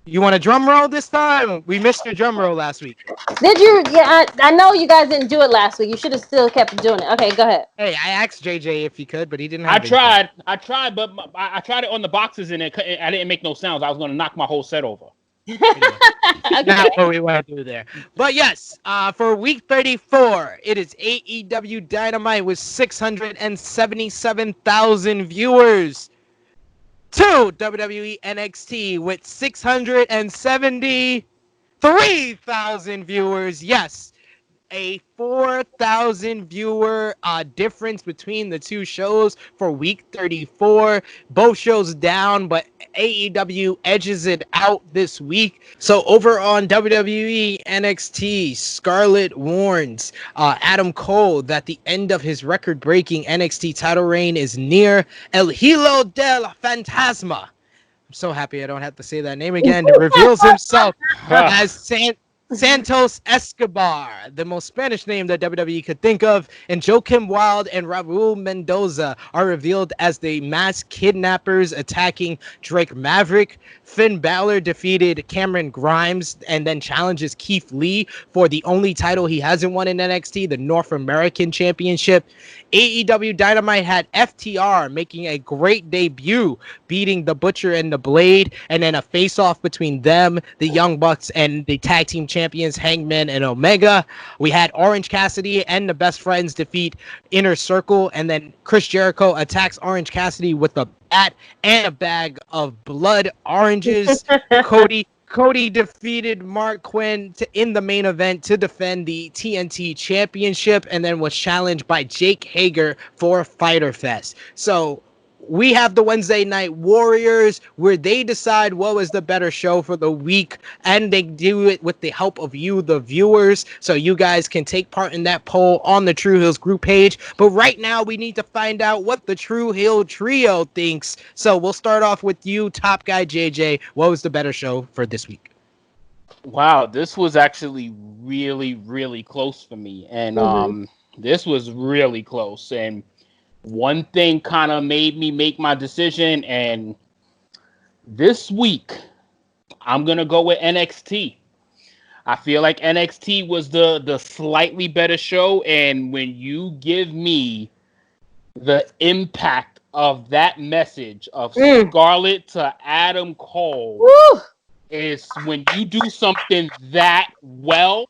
You want a drum roll this time? We missed your drum roll last week. Did you? Yeah, I know you guys didn't do it last week. You should have still kept doing it. Okay, go ahead. Hey, I asked JJ if he could, but he didn't I have tried, but I tried it on the boxes, and I didn't make no sounds. I was going to knock my whole set over. Not what we want to do there. But yes, for week 34, it is AEW Dynamite with 677,000 viewers, to WWE NXT with 673,000 viewers. Yes, a 4,000 viewer difference between the two shows for week 34. Both shows down, but AEW edges it out this week. So over on WWE NXT, Scarlett warns Adam Cole that the end of his record-breaking NXT title reign is near. El Hilo del Fantasma, I'm so happy I don't have to say that name again, reveals himself as Santos Escobar, the most Spanish name that WWE could think of, and Joaquin Wilde and Raul Mendoza are revealed as the mass kidnappers attacking Drake Maverick. Finn Balor defeated Cameron Grimes and then challenges Keith Lee for the only title he hasn't won in NXT, the North American Championship. AEW Dynamite had FTR making a great debut, beating the Butcher and the Blade, and then a face-off between them, the Young Bucks, and the tag team champions Hangman and Omega. We had Orange Cassidy and the Best Friends defeat Inner Circle, and then Chris Jericho attacks Orange Cassidy with a bat and a bag of blood oranges. Cody defeated Mark Quinn in the main event to defend the TNT Championship, and then was challenged by Jake Hager for Fyter Fest. So we have the Wednesday Night Warriors, where they decide what was the better show for the week, and they do it with the help of you, the viewers, so you guys can take part in that poll on the True Hills group page. But right now, we need to find out what the True Hill Trio thinks. So we'll start off with you, Top Guy JJ. What was the better show for this week? Wow, this was actually really, really close for me. And Mm-hmm. this was really close. And one thing kind of made me make my decision. And this week, I'm gonna go with NXT. I feel like NXT was the slightly better show. And when you give me the impact of that message of Mm. Scarlett to Adam Cole, Woo! is when you do something that well,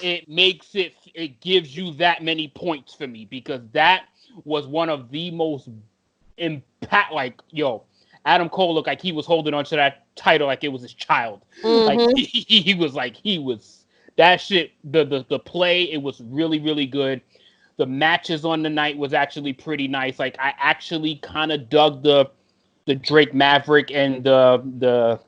it gives you that many points for me, because that was one of the most impact. Like, yo, Adam Cole looked like he was holding on to that title like it was his child. Like Mm-hmm. he was that shit. The play, it was really, really good. The matches on the night was actually pretty nice. Like, I actually kind of dug the Drake Maverick and the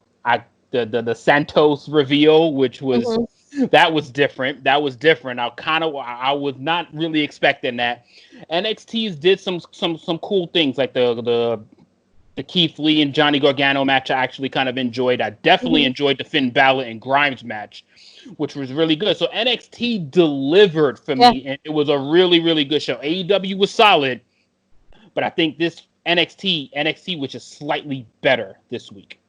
Santos reveal, which was, Mm-hmm. that was different. That was different. I was not really expecting that. NXT's did some cool things, like the Keith Lee and Johnny Gargano match. I actually kind of enjoyed. I definitely Mm-hmm. enjoyed the Finn Balor and Grimes match, which was really good. So NXT delivered for Yeah. me, and it was a really, really good show. AEW was solid, but I think this NXT was just slightly better this week.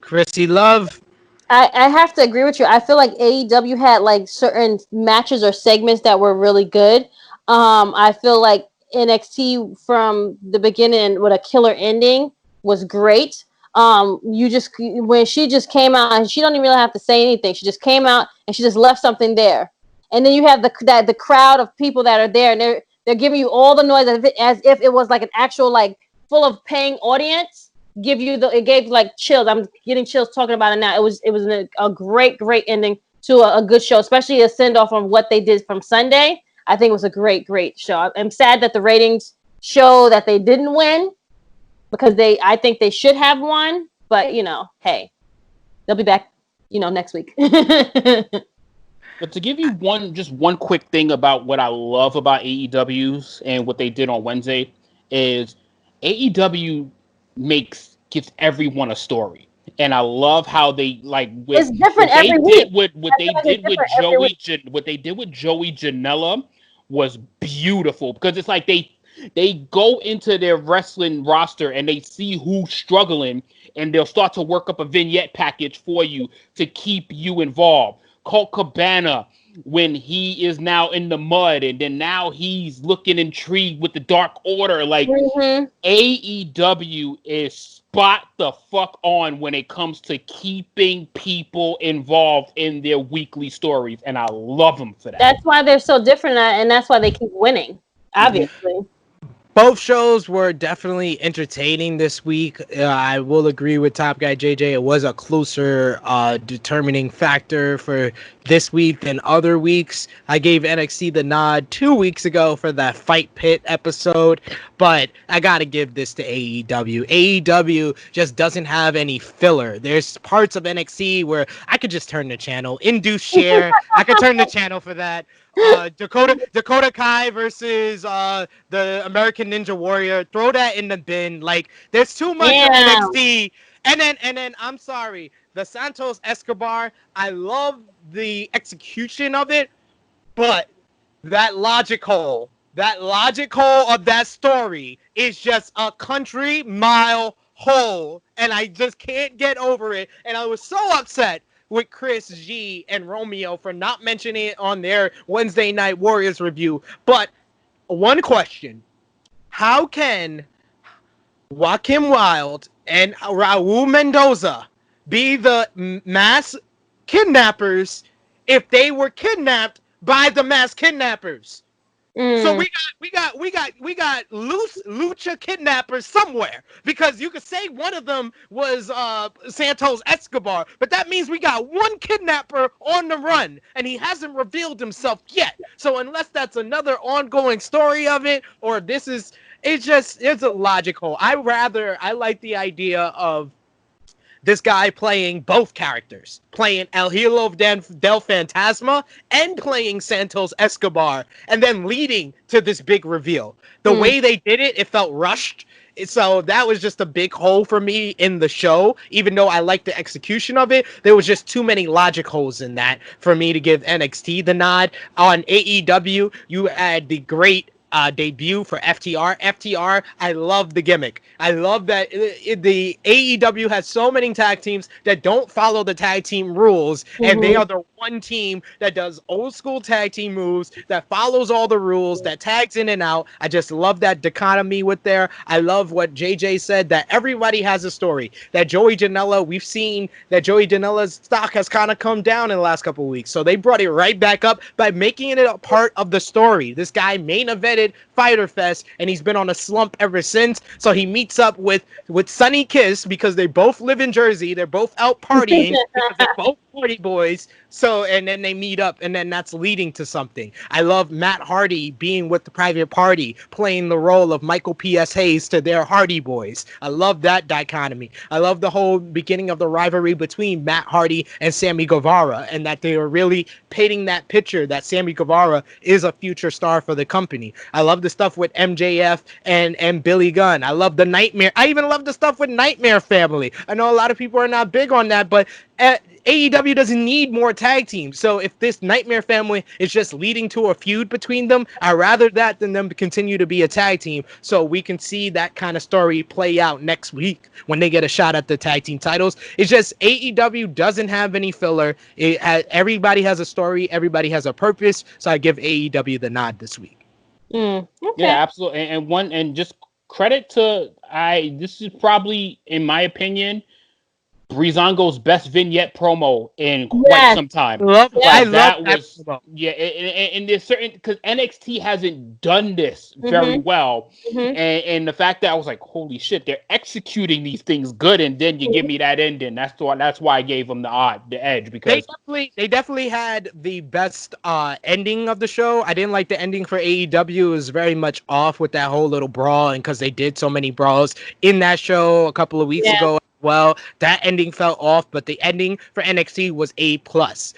Chrissy Love. I have to agree with you. I feel like AEW had like certain matches or segments that were really good. I feel like NXT from the beginning with a killer ending was great. You just when she just came out and she don't even really have to say anything. She just came out and she just left something there. And then you have the crowd of people that are there and they're giving you all the noise as if it was like an actual like full of paying audience. It gave like chills. I'm getting chills talking about it now. It was a great ending to a good show, especially a send off on what they did from Sunday. I think it was a great show. I'm sad that the ratings show that they didn't win because I think they should have won, but hey, they'll be back next week. But to give you one quick thing about what I love about AEW's and what they did on Wednesday is AEW gives everyone a story. And I love how they, like, with It's different what they every week. did with I feel like it's different every week. What they did with Joey Janela was beautiful, because it's like they go into their wrestling roster and they see who's struggling, and they'll start to work up a vignette package for you to keep you involved. Colt Cabana, when he is now in the mud, and then now he's looking intrigued with the Dark Order. Like, Mm-hmm. AEW is spot the fuck on when it comes to keeping people involved in their weekly stories, and I love them for that. That's why they're so different, and that's why they keep winning. Mm-hmm. Obviously. Both shows were definitely entertaining this week. I will agree with Top Guy JJ. It was a closer determining factor for this week than other weeks. I gave NXT the nod 2 weeks ago for that Fight Pit episode, but I got to give this to AEW. AEW just doesn't have any filler. There's parts of NXT where I could just turn the channel, induce share. I could turn the channel for that. Dakota Kai versus the American Ninja Warrior. Throw that in the bin. Like, there's too much of Damn. NXT. And then I'm sorry, the Santos Escobar. I love the execution of it, but that logic hole of that story is just a country mile hole, and I just can't get over it. And I was so upset with Chris G and Romeo for not mentioning it on their Wednesday Night Warriors review. But one question: how can Joaquin Wild and Raul Mendoza be the mass kidnappers if they were kidnapped by the mass kidnappers? So Mm. we got loose lucha kidnappers somewhere, because you could say one of them was Santos Escobar, but that means we got one kidnapper on the run and he hasn't revealed himself yet. So unless that's another ongoing story of it, or this is, it's a logical. I like the idea of this guy playing both characters, playing El Hilo del Fantasma and playing Santos Escobar, and then leading to this big reveal. The Mm. way they did it, it felt rushed. So that was just a big hole for me in the show. Even though I liked the execution of it, there was just too many logic holes in that for me to give NXT the nod. On AEW, you had the great debut for FTR. FTR, I love the gimmick. I love that the AEW has so many tag teams that don't follow the tag team rules, and they Mhm. are the one team that does old school tag team moves, that follows all the rules, that tags in and out. I just love that dichotomy with there. I love what JJ said, that everybody has a story. That Joey Janela, we've seen that Joey Janela's stock has kind of come down in the last couple of weeks. So they brought it right back up by making it a part of the story. This guy main evented Fighter Fest, and he's been on a slump ever since. So he meets up with Sonny Kiss because they both live in Jersey. They're both out partying because they're both party boys. So, and then they meet up, and then that's leading to something. I love Matt Hardy being with the Private Party, playing the role of Michael P.S. Hayes to their Hardy Boys. I love that dichotomy. I love the whole beginning of the rivalry between Matt Hardy and Sammy Guevara, and that they were really painting that picture that Sammy Guevara is a future star for the company. I love the stuff with MJF and Billy Gunn. I love the Nightmare. I even love the stuff with Nightmare Family. I know a lot of people are not big on that, but AEW doesn't need more tag teams. So if this Nightmare Family is just leading to a feud between them, I'd rather that than them continue to be a tag team, so we can see that kind of story play out next week when they get a shot at the tag team titles. It's just AEW doesn't have any filler. Everybody has a story. Everybody has a purpose. So I give AEW the nod this week. Okay. Yeah, absolutely. And just credit to this is probably, in my opinion, Breezango's best vignette promo in quite some time. I love that that was promo. yeah, and there's certain, because NXT hasn't done this very well, and the fact that I was like, holy shit, they're executing these things good, and then you give me that ending. That's why I gave them the edge, because They definitely had the best ending of the show. I didn't like the ending for AEW. It was very much off with that whole little brawl, and because they did so many brawls in that show a couple of weeks ago. Well, that ending fell off, but the ending for NXT was A+.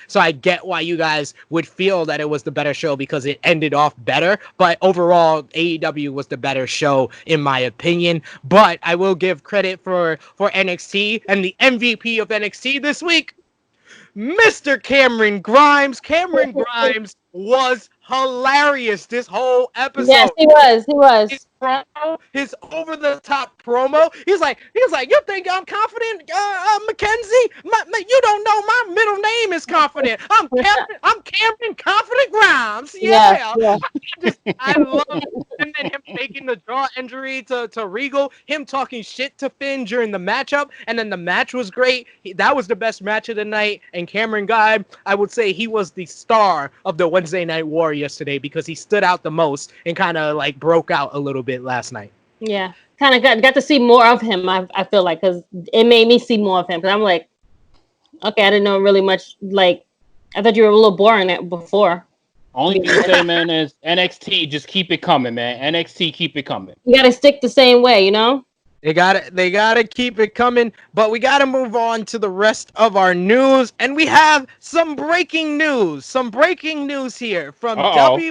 So I get why you guys would feel that it was the better show because it ended off better. But overall, AEW was the better show in my opinion. But I will give credit for NXT and the MVP of NXT this week, Mr. Cameron Grimes. Cameron Grimes was hilarious this whole Yes, episode. he was. He was. His over-the-top promo. He's like, you think I'm confident, Mackenzie? You don't know my middle name is Confident. I'm Cameron Confident Grimes. Yeah. I love him, and him taking the jaw injury to Regal, him talking shit to Finn during the matchup, and then the match was great. That was the best match of the night, and Cameron Guy, I would say he was the star of the Wednesday Night War yesterday because he stood out the most and kind of like broke out a little bit last night. Yeah, kind of got to see more of him. I feel like, because it made me see more of him. Because I'm like, okay, I didn't know really much. Like, I thought you were a little boring before. Only thing to say, man, is NXT, just keep it coming, man. NXT, keep it coming. You got to stick the same way, you know? They gotta keep it coming, but we gotta move on to the rest of our news, and we have some breaking news. Some breaking news here from WWE.com.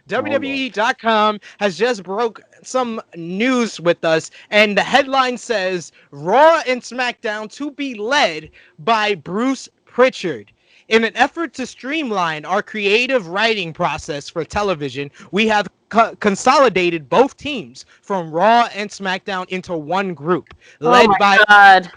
WWE.com has just broke some news with us, and the headline says Raw and SmackDown to be led by Bruce Pritchard. In an effort to streamline our creative writing process for television, we have consolidated both teams from Raw and SmackDown into one group, led by God.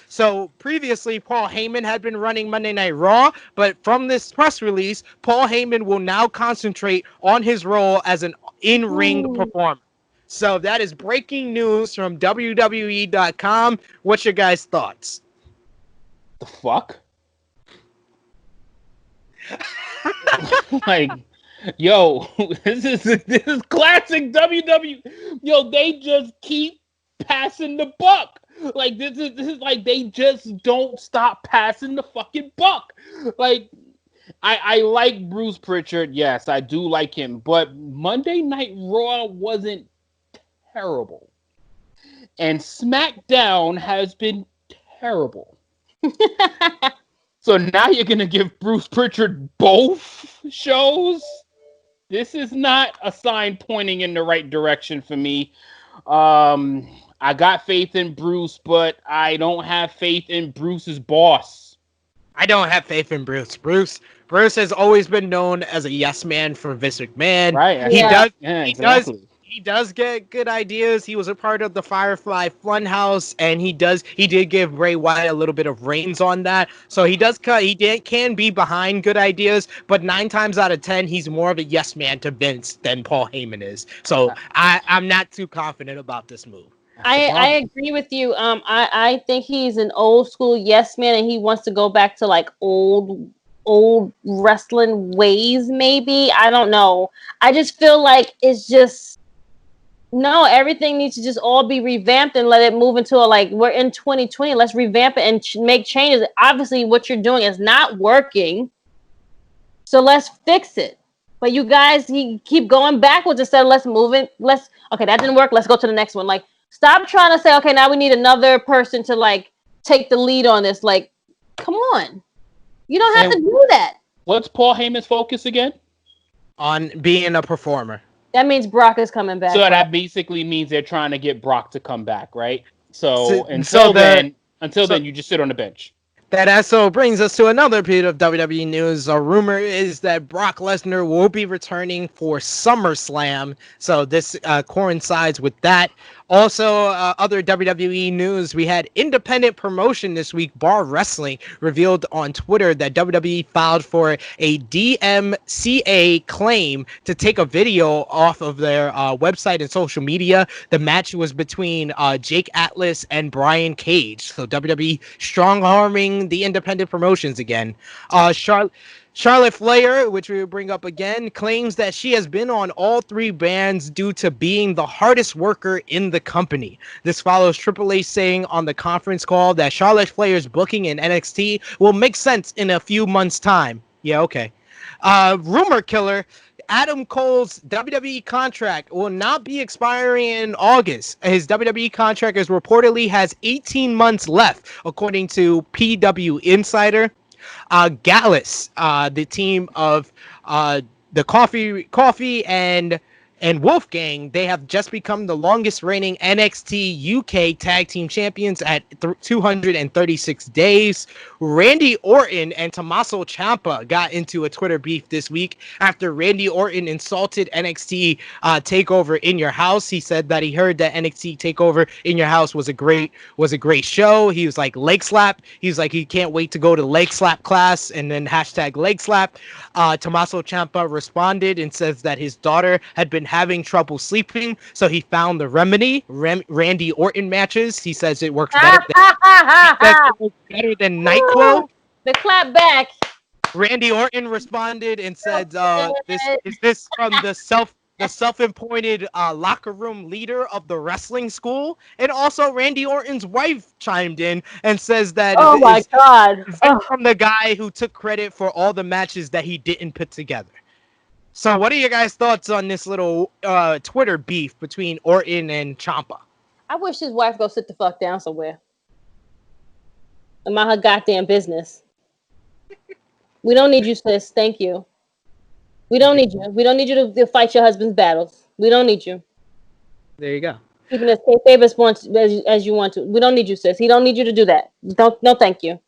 So previously, Paul Heyman had been running Monday Night Raw, but from this press release, Paul Heyman will now concentrate on his role as an in-ring performer. So that is breaking news from WWE.com. What's your guys' thoughts? The fuck? Like, yo, this is classic WWE. Yo, they just keep passing the buck. Like, this is like they just don't stop passing the fucking buck. Like, I like Bruce Pritchard. Yes, I do like him. But Monday Night Raw wasn't terrible, and SmackDown has been terrible. So now you're going to give Bruce Pritchard both shows? This is not a sign pointing in the right direction for me. I got faith in Bruce, but I don't have faith in Bruce's boss. I don't have faith in Bruce. Bruce has always been known as a yes man for Vince McMahon. Right. He Yeah. does Yeah, he does exactly. he does get good ideas. He was a part of the Firefly Funhouse, and he did give Bray Wyatt a little bit of reins on that. So can be behind good ideas, but 9 times out of 10, he's more of a yes man to Vince than Paul Heyman is. So I'm not too confident about this move. That's the I problem. agree with you. I think he's an old school yes man, and he wants to go back to like old wrestling ways. Maybe I don't know. I just feel like it's just no. Everything needs to just all be revamped and let it move into a like we're in 2020. Let's revamp it and make changes. Obviously, what you're doing is not working, so let's fix it. But you guys, he keep going backwards instead of let's move it. Let's okay, that didn't work. Let's go to the next one. Like, stop trying to say, okay, now we need another person to like take the lead on this. Like, come on, you don't have to do that. What's Paul Heyman's focus again? On being a performer. That means Brock is coming back. So right? that basically means they're trying to get Brock to come back, right? So so then, so- then you just sit on the bench. That also brings us to another bit of WWE news. A rumor is that Brock Lesnar will be returning for SummerSlam, so this coincides with that. Also, other WWE news, we had independent promotion this week, Bar Wrestling, revealed on Twitter that WWE filed for a DMCA claim to take a video off of their website and social media. The match was between Jake Atlas and Brian Cage, so WWE strong-arming the independent promotions again. Charlotte Flair, which we will bring up again, claims that she has been on all 3 bands due to being the hardest worker in the company. This follows Triple H saying on the conference call that Charlotte Flair's booking in NXT will make sense in a few months' time. Yeah, okay. Rumor killer. Adam Cole's WWE contract will not be expiring in August. His WWE contract is reportedly has 18 months left, according to PW Insider. Gallus, the team of the Coffee and Wolfgang, they have just become the longest reigning NXT UK Tag Team Champions at 236 days. Randy Orton and Tommaso Ciampa got into a Twitter beef this week after Randy Orton insulted NXT Takeover in Your House. He said that he heard that NXT Takeover in Your House was a great show. He was like leg slap. He was like he can't wait to go to leg slap class, and then hashtag leg slap. Tommaso Ciampa responded and says that his daughter had been having trouble sleeping, so he found the remedy. Randy Orton matches. He says it works better than NyQuil. The clap back. Randy Orton responded and said, "This from the self-appointed locker room leader of the wrestling school." And also, Randy Orton's wife chimed in and says that Oh my God! from the guy who took credit for all the matches that he didn't put together. So, what are your guys' thoughts on this little Twitter beef between Orton and Ciampa? I wish his wife go sit the fuck down somewhere. About her goddamn business. We don't need you, sis. Thank you. We don't need you. We don't need you to fight your husband's battles. We don't need you. There you go. Keeping as kayfabe as you want to. We don't need you, sis. He don't need you to do that. No, thank you.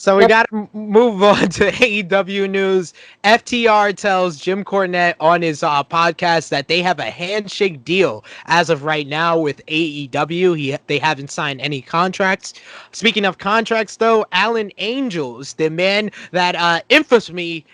So we got to move on to AEW news. FTR tells Jim Cornette on his podcast that they have a handshake deal as of right now with AEW. They haven't signed any contracts. Speaking of contracts, though, Alan Angels, the man that infamously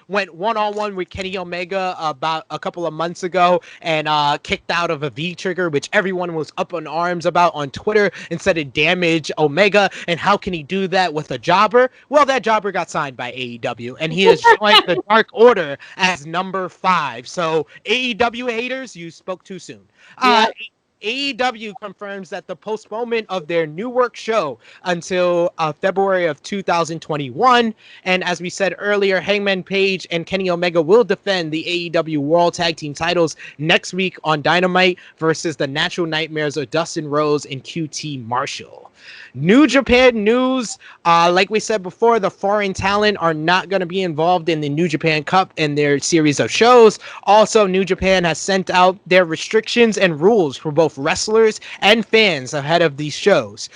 went one-on-one with Kenny Omega about a couple of months ago and kicked out of a V-trigger, which everyone was up in arms about on Twitter and said it damaged Omega, and how can he do that with a jobber? Well, that jobber got signed by AEW, and he has joined the Dark Order as number 5. So AEW haters, you spoke too soon. AEW confirms that the postponement of their Newark show until February of 2021. And as we said earlier, Hangman Page and Kenny Omega will defend the AEW World Tag Team titles next week on Dynamite versus the Natural Nightmares of Dustin Rhodes and QT Marshall. New Japan news. Like we said before, the foreign talent are not going to be involved in the New Japan Cup and their series of shows. Also, New Japan has sent out their restrictions and rules for both wrestlers and fans ahead of these shows.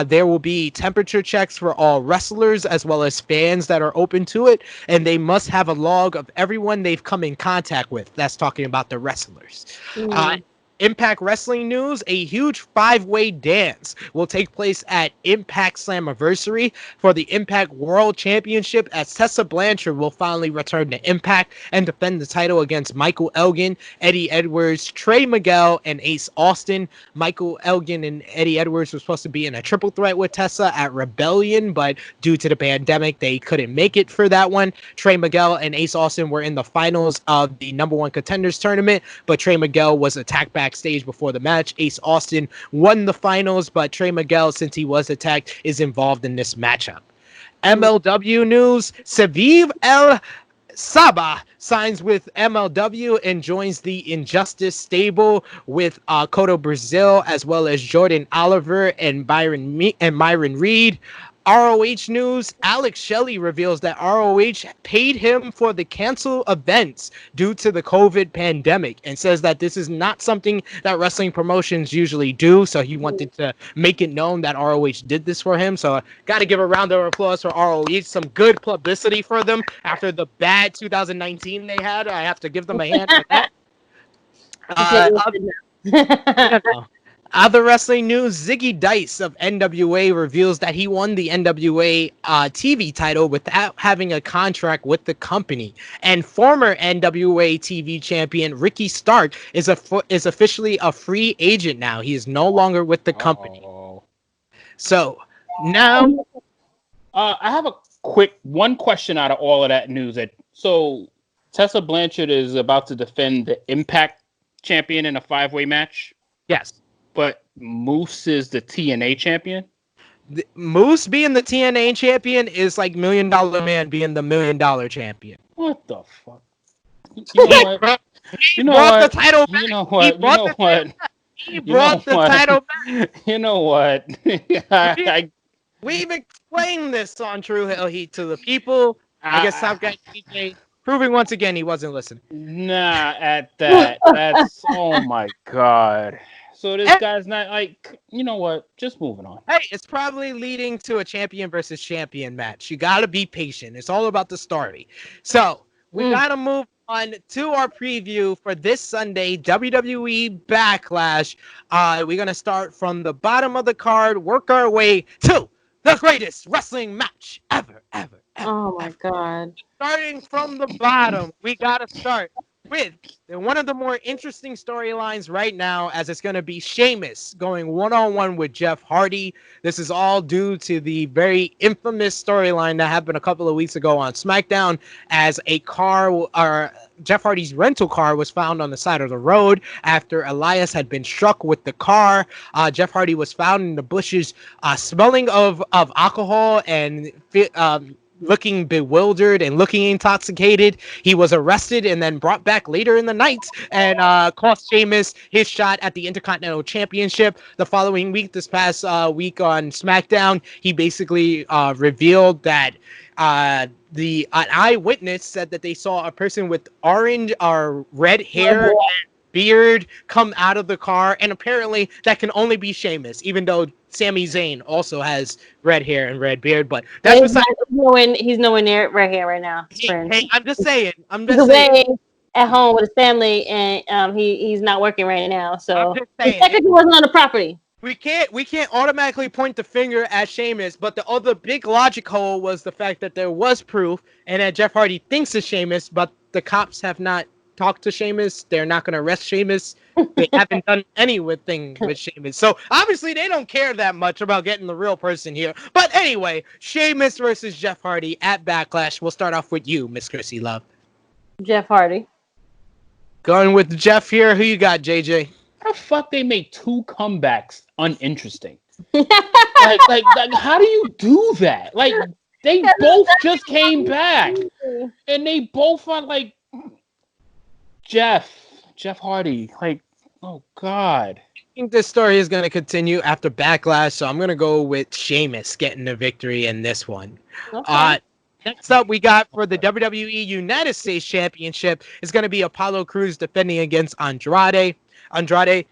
There will be temperature checks for all wrestlers as well as fans that are open to it, and they must have a log of everyone they've come in contact with. That's talking about the wrestlers. Impact Wrestling news, a huge 5-way dance will take place at Impact Slammiversary for the Impact World Championship, as Tessa Blanchard will finally return to Impact and defend the title against Michael Elgin, Eddie Edwards, Trey Miguel, and Ace Austin. Michael Elgin and Eddie Edwards were supposed to be in a triple threat with Tessa at Rebellion, but due to the pandemic, they couldn't make it for that one. Trey Miguel and Ace Austin were in the finals of the number one contenders tournament, but Trey Miguel was attacked backstage before the match. Ace Austin won the finals, but Trey Miguel, since he was attacked, is involved in this matchup. MLW news, Saviv El Saba signs with MLW and joins the Injustice stable with Cotto Brazil, as well as Jordan Oliver and Myron Reed. ROH news, Alex Shelley reveals that ROH paid him for the canceled events due to the COVID pandemic, and says that this is not something that wrestling promotions usually do, so he wanted to make it known that ROH did this for him. So got to give a round of applause for ROH. Some good publicity for them after the bad 2019 they had. I have to give them a hand for that. Other wrestling news, Ziggy Dice of NWA reveals that he won the NWA TV title without having a contract with the company. And former NWA TV champion Ricky Stark is officially a free agent now. He is no longer with the company. So now, I have a quick one question out of all of that news. So Tessa Blanchard is about to defend the Impact champion in a 5-way match. Yes. But Moose is the TNA champion? Moose being the TNA champion is like $1 Million Man being the $1 Million champion. What the fuck? You know what? He brought the title back. You know what? He brought the title back. You know what? We've explained this on True Hell Heat to the people. I guess South Guy DJ proving once again he wasn't listening. Nah, at that. That's, oh my God. So this guy's not like, you know what? Just moving on. Hey, it's probably leading to a champion versus champion match. You got to be patient. It's all about the story. So we got to move on to our preview for this Sunday, WWE Backlash. We're going to start from the bottom of the card, work our way to the greatest wrestling match ever. Oh my God. Starting from the bottom, we got to start with one of the more interesting storylines right now, as it's going to be Sheamus going one-on-one with Jeff Hardy. This is all due to the very infamous storyline that happened a couple of weeks ago on SmackDown, as a car, or Jeff Hardy's rental car, was found on the side of the road after Elias had been struck with the car. Jeff Hardy was found in the bushes, smelling of alcohol and looking bewildered and looking intoxicated. He was arrested and then brought back later in the night and cost Sheamus his shot at the Intercontinental Championship. The following week, this past week on SmackDown, he basically revealed that an eyewitness said that they saw a person with orange or red hair and beard come out of the car, and apparently that can only be Sheamus, even though Sami Zayn also has red hair and red beard. But that's he's nowhere near red hair right now. Hey, I'm just saying. He's away at home with his family, and he's not working right now. So he technically wasn't on the property. We can't automatically point the finger at Sheamus, but the other big logic hole was the fact that there was proof, and that Jeff Hardy thinks it's Sheamus, but the cops have not talked to Sheamus. They're not going to arrest Sheamus. They haven't done anything with Sheamus. So obviously they don't care that much about getting the real person here. But anyway, Sheamus versus Jeff Hardy at Backlash. We'll start off with you, Miss Chrissy Love. Jeff Hardy. Going with Jeff here. Who you got, JJ? How the fuck they made 2 comebacks uninteresting? like how do you do that? Like, they both just came back, and they both are like Jeff Hardy. Like, Oh God. I think this story is going to continue after Backlash, so I'm going to go with Sheamus getting the victory in this one. Okay. Uh, Next up, we got for the WWE United States Championship is going to be Apollo Crews defending against Andrade. Andrade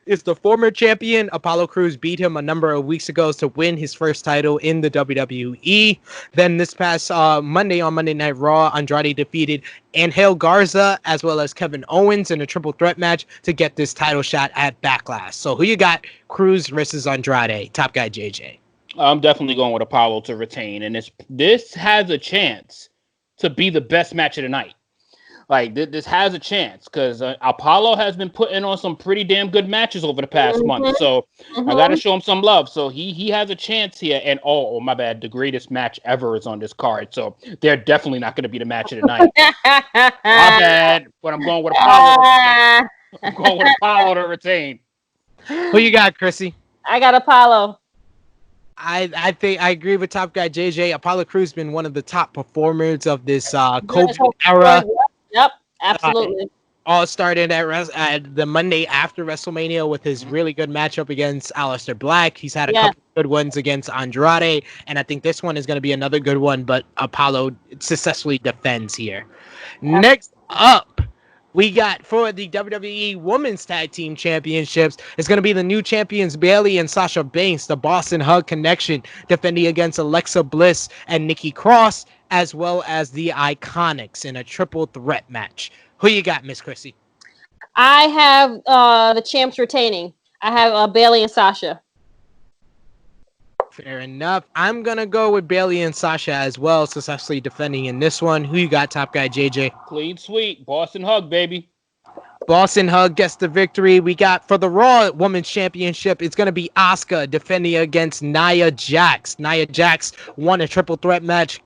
is the former champion. Apollo Crews beat him a number of weeks ago to win his first title in the WWE. Then this past Monday on Monday Night Raw, Andrade defeated Angel Garza as well as Kevin Owens in a triple threat match to get this title shot at Backlash. So who you got? Crews versus Andrade. Top guy JJ. I'm definitely going with Apollo to retain, and this has a chance to be the best match of the night. Like this has a chance because Apollo has been putting on some pretty damn good matches over the past month. So I got to show him some love. So he has a chance here. And oh my bad, the greatest match ever is on this card. So they're definitely not going to be the match of the night. My bad, but I'm going with Apollo. I'm going with Apollo to retain. Who you got, Chrissy? I got Apollo. I think I agree with top guy JJ. Apollo Crews been one of the top performers of this COVID era. Yep, absolutely. All started at the Monday after WrestleMania with his really good matchup against Aleister Black. He's had a couple good ones against Andrade, and I think this one is going to be another good one, but Apollo successfully defends here. Next up, we got for the WWE Women's Tag Team Championships, it's going to be the new champions Bayley and Sasha Banks, the Boston Hug Connection, defending against Alexa Bliss and Nikki Cross, as well as the Iconics in a triple threat match. Who you got, Miss Chrissy? I have the champs retaining. I have Bayley and Sasha. Fair enough. I'm going to go with Bayley and Sasha as well, successfully defending in this one. Who you got, top guy JJ? Clean sweep. Boston Hug, baby. Boston Hug gets the victory. We got for the Raw Women's Championship, it's going to be Asuka defending against Nia Jax. Nia Jax won a triple threat match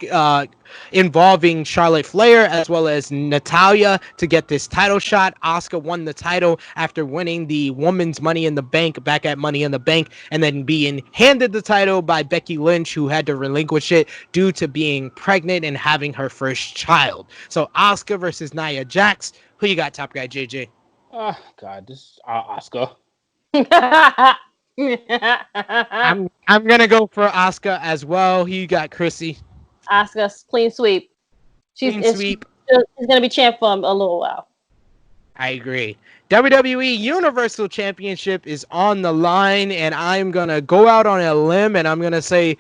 involving Charlotte Flair as well as Natalya to get this title shot. Asuka won the title after winning the Women's Money in the Bank back at Money in the Bank and then being handed the title by Becky Lynch, who had to relinquish it due to being pregnant and having her first child. So Asuka versus Nia Jax. Who you got, top guy JJ? God, this is Asuka. I'm gonna go for Asuka as well. Who you got, Chrissy? Asuka, clean sweep. Clean sweep. She's gonna be champ for a little while. I agree. WWE Universal Championship is on the line, and I'm gonna go out on a limb, and I'm gonna say,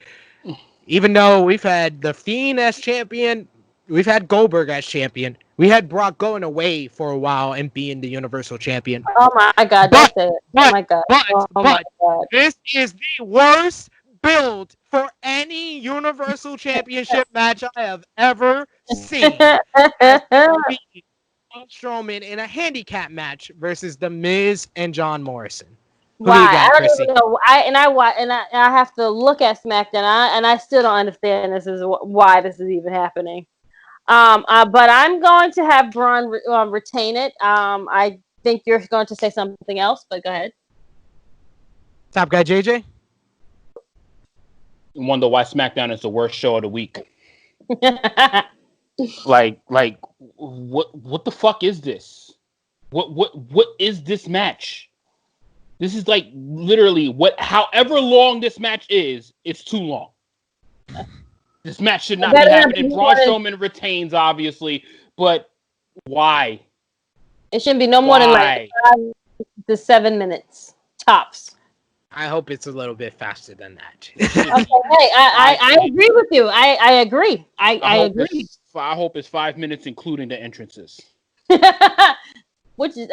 even though we've had The Fiend as champion, we've had Goldberg as champion. We had Brock going away for a while and being the Universal Champion. Oh my God, that's it. Oh my God. But this is the worst build for any Universal Championship match I have ever seen. Strowman in a handicap match versus The Miz and John Morrison. Who do you got, Chrissy? I have to look at SmackDown, and I still don't understand why this is even happening. But I'm going to have Braun retain it. I think you're going to say something else, but go ahead. Top guy JJ? Wonder why SmackDown is the worst show of the week. like what the fuck is this? What is this match? This is like literally however long this match is, it's too long. This match should not be happening. Braun Strowman retains, obviously, but why? It shouldn't be no more than like 5 to 7 minutes tops. I hope it's a little bit faster than that. Okay, hey, I agree with you. I agree. I agree. I hope it's 5 minutes, including the entrances. Which is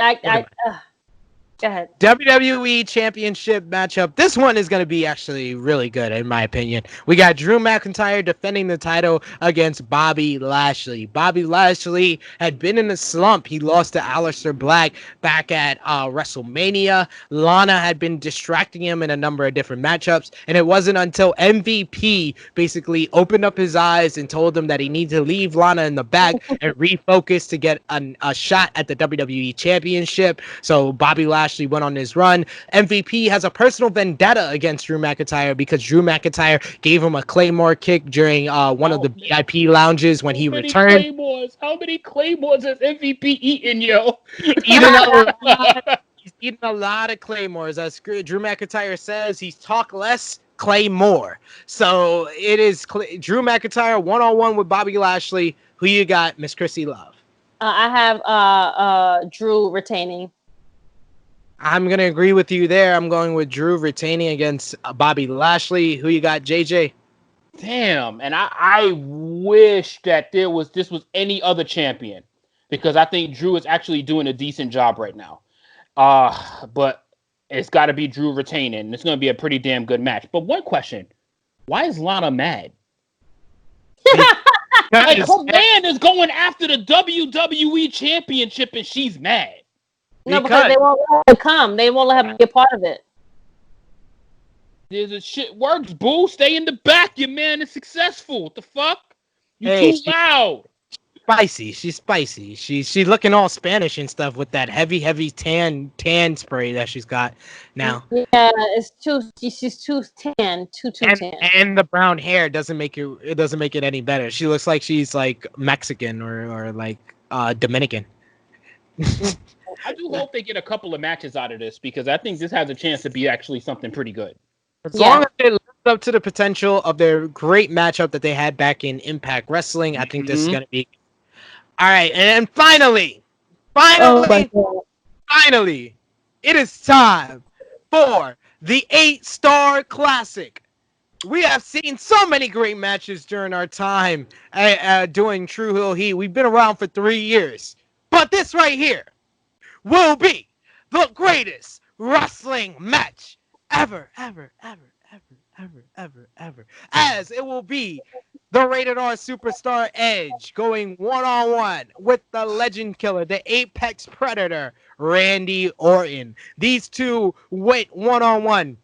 go ahead. WWE Championship matchup. This one is going to be actually really good, in my opinion. We got Drew McIntyre defending the title against Bobby Lashley. Bobby Lashley had been in a slump. He lost to Aleister Black back at WrestleMania. Lana had been distracting him in a number of different matchups, and it wasn't until MVP basically opened up his eyes and told him that he needed to leave Lana in the back and refocus to get a shot at the WWE Championship. So Bobby Lashley went on his run. MVP has a personal vendetta against Drew McIntyre because Drew McIntyre gave him a Claymore kick during one of the VIP lounges when he returned. How many Claymores has MVP eaten, yo? Even though eating a lot of claymores. As Drew McIntyre says, he's talk less, clay more. So it is Drew McIntyre one-on-one with Bobby Lashley. Who you got, Miss Chrissy Love? I have Drew retaining. I'm gonna agree with you there. I'm going with Drew retaining against Bobby Lashley. Who you got, JJ? Damn, and I wish that this was any other champion, because I think Drew is actually doing a decent job right now. But it's got to be Drew retaining. It's going to be a pretty damn good match. But one question: why is Lana mad? Like, her man is going after the WWE Championship, and she's mad. No, because they won't let her come. They won't let her be a part of it. There's a shit works, boo. Stay in the back. Your man is successful. What the fuck? You too loud. Spicy. She's spicy. She's looking all Spanish and stuff with that heavy tan spray that she's got now. Yeah, it's too. She's too tan. Too tan. And the brown hair doesn't make it any better. She looks like she's like Mexican or like Dominican. I do hope they get a couple of matches out of this, because I think this has a chance to be actually something pretty good. As long as it lives up to the potential of their great matchup that they had back in Impact Wrestling, I think this is going to be. All right, and finally, it is time for the 8-Star Classic. We have seen so many great matches during our time doing True Heel Heat. We've been around for 3 years. But this right here will be the greatest wrestling match ever. As it will be the Rated R Superstar Edge going one-on-one with the Legend Killer, the Apex Predator, Randy Orton. These two went one-on-one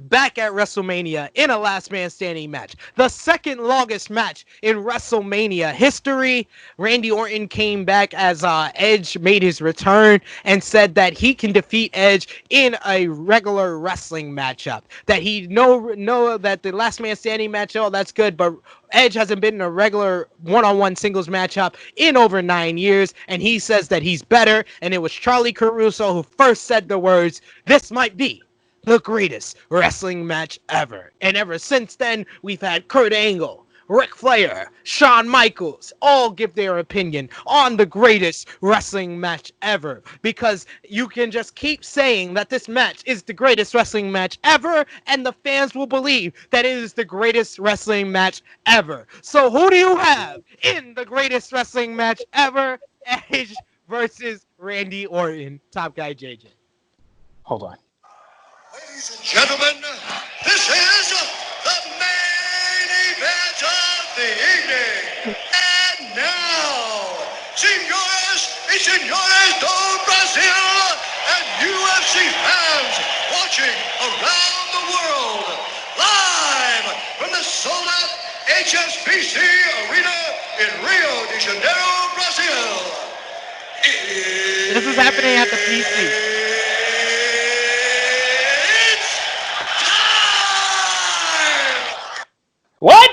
back at WrestleMania in a last man standing match. The second longest match in WrestleMania history. Randy Orton came back as Edge made his return and said that he can defeat Edge in a regular wrestling matchup. That he know that the last man standing match, oh, that's good, but Edge hasn't been in a regular one-on-one singles matchup in over 9 years, and he says that he's better, and it was Charlie Caruso who first said the words, "This might be the greatest wrestling match ever." And ever since then, we've had Kurt Angle, Ric Flair, Shawn Michaels all give their opinion on the greatest wrestling match ever. Because you can just keep saying that this match is the greatest wrestling match ever, and the fans will believe that it is the greatest wrestling match ever. So who do you have in the greatest wrestling match ever? Edge versus Randy Orton. Top guy JJ. Hold on. Ladies and gentlemen, this is the main event of the evening. And now, senores y señores do Brazil and UFC fans watching around the world, live from the sold-out HSBC Arena in Rio de Janeiro, Brazil. This is happening at the PC. What?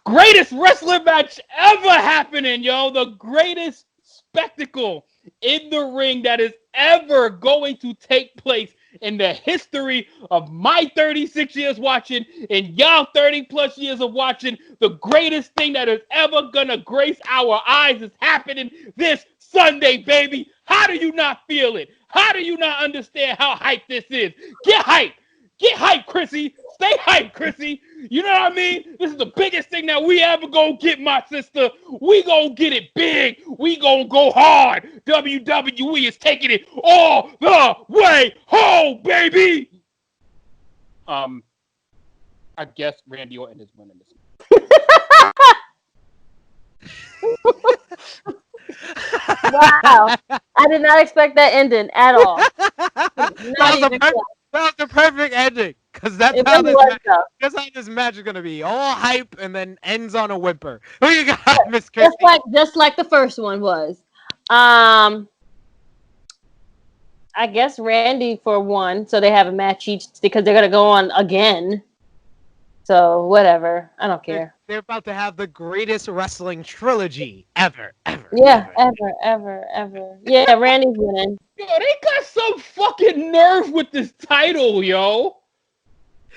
Greatest wrestling match ever happening, yo. The greatest spectacle in the ring that is ever going to take place in the history of my 36 years watching and y'all 30 plus years of watching. The greatest thing that is ever gonna grace our eyes is happening this Sunday, baby. How do you not feel it? How do you not understand how hyped this is? Get hyped. Get hyped, Chrissy. Stay hyped, Chrissy. You know what I mean? This is the biggest thing that we ever gonna get, my sister. We gonna get it big. We gonna go hard. WWE is taking it all the way home, baby. I guess Randy Orton is winning this. Wow. I did not expect that ending at all. That was the perfect ending, because that's how this match is gonna be. All hype and then ends on a whimper. Who you got, Miss Christie? Just like the first one was. I guess Randy for one, so they have a match each because they're gonna go on again. So whatever, I don't care. they're about to have the greatest wrestling trilogy ever. Yeah, ever. Yeah, Randy's winning. Yo, they got some fucking nerve with this title, yo.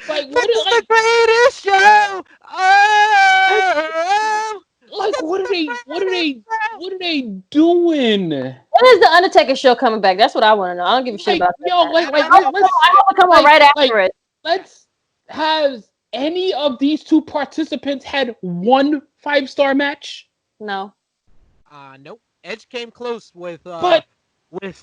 Like, This what is is the greatest show. Oh, what are the they greatest show. what are they doing? When is the Undertaker show coming back? That's what I want to know. I don't give a shit Like, about that. yo, I hope it come on right after it. let's has any of these two participants had one 5-star match? No. Nope. Edge came close with But with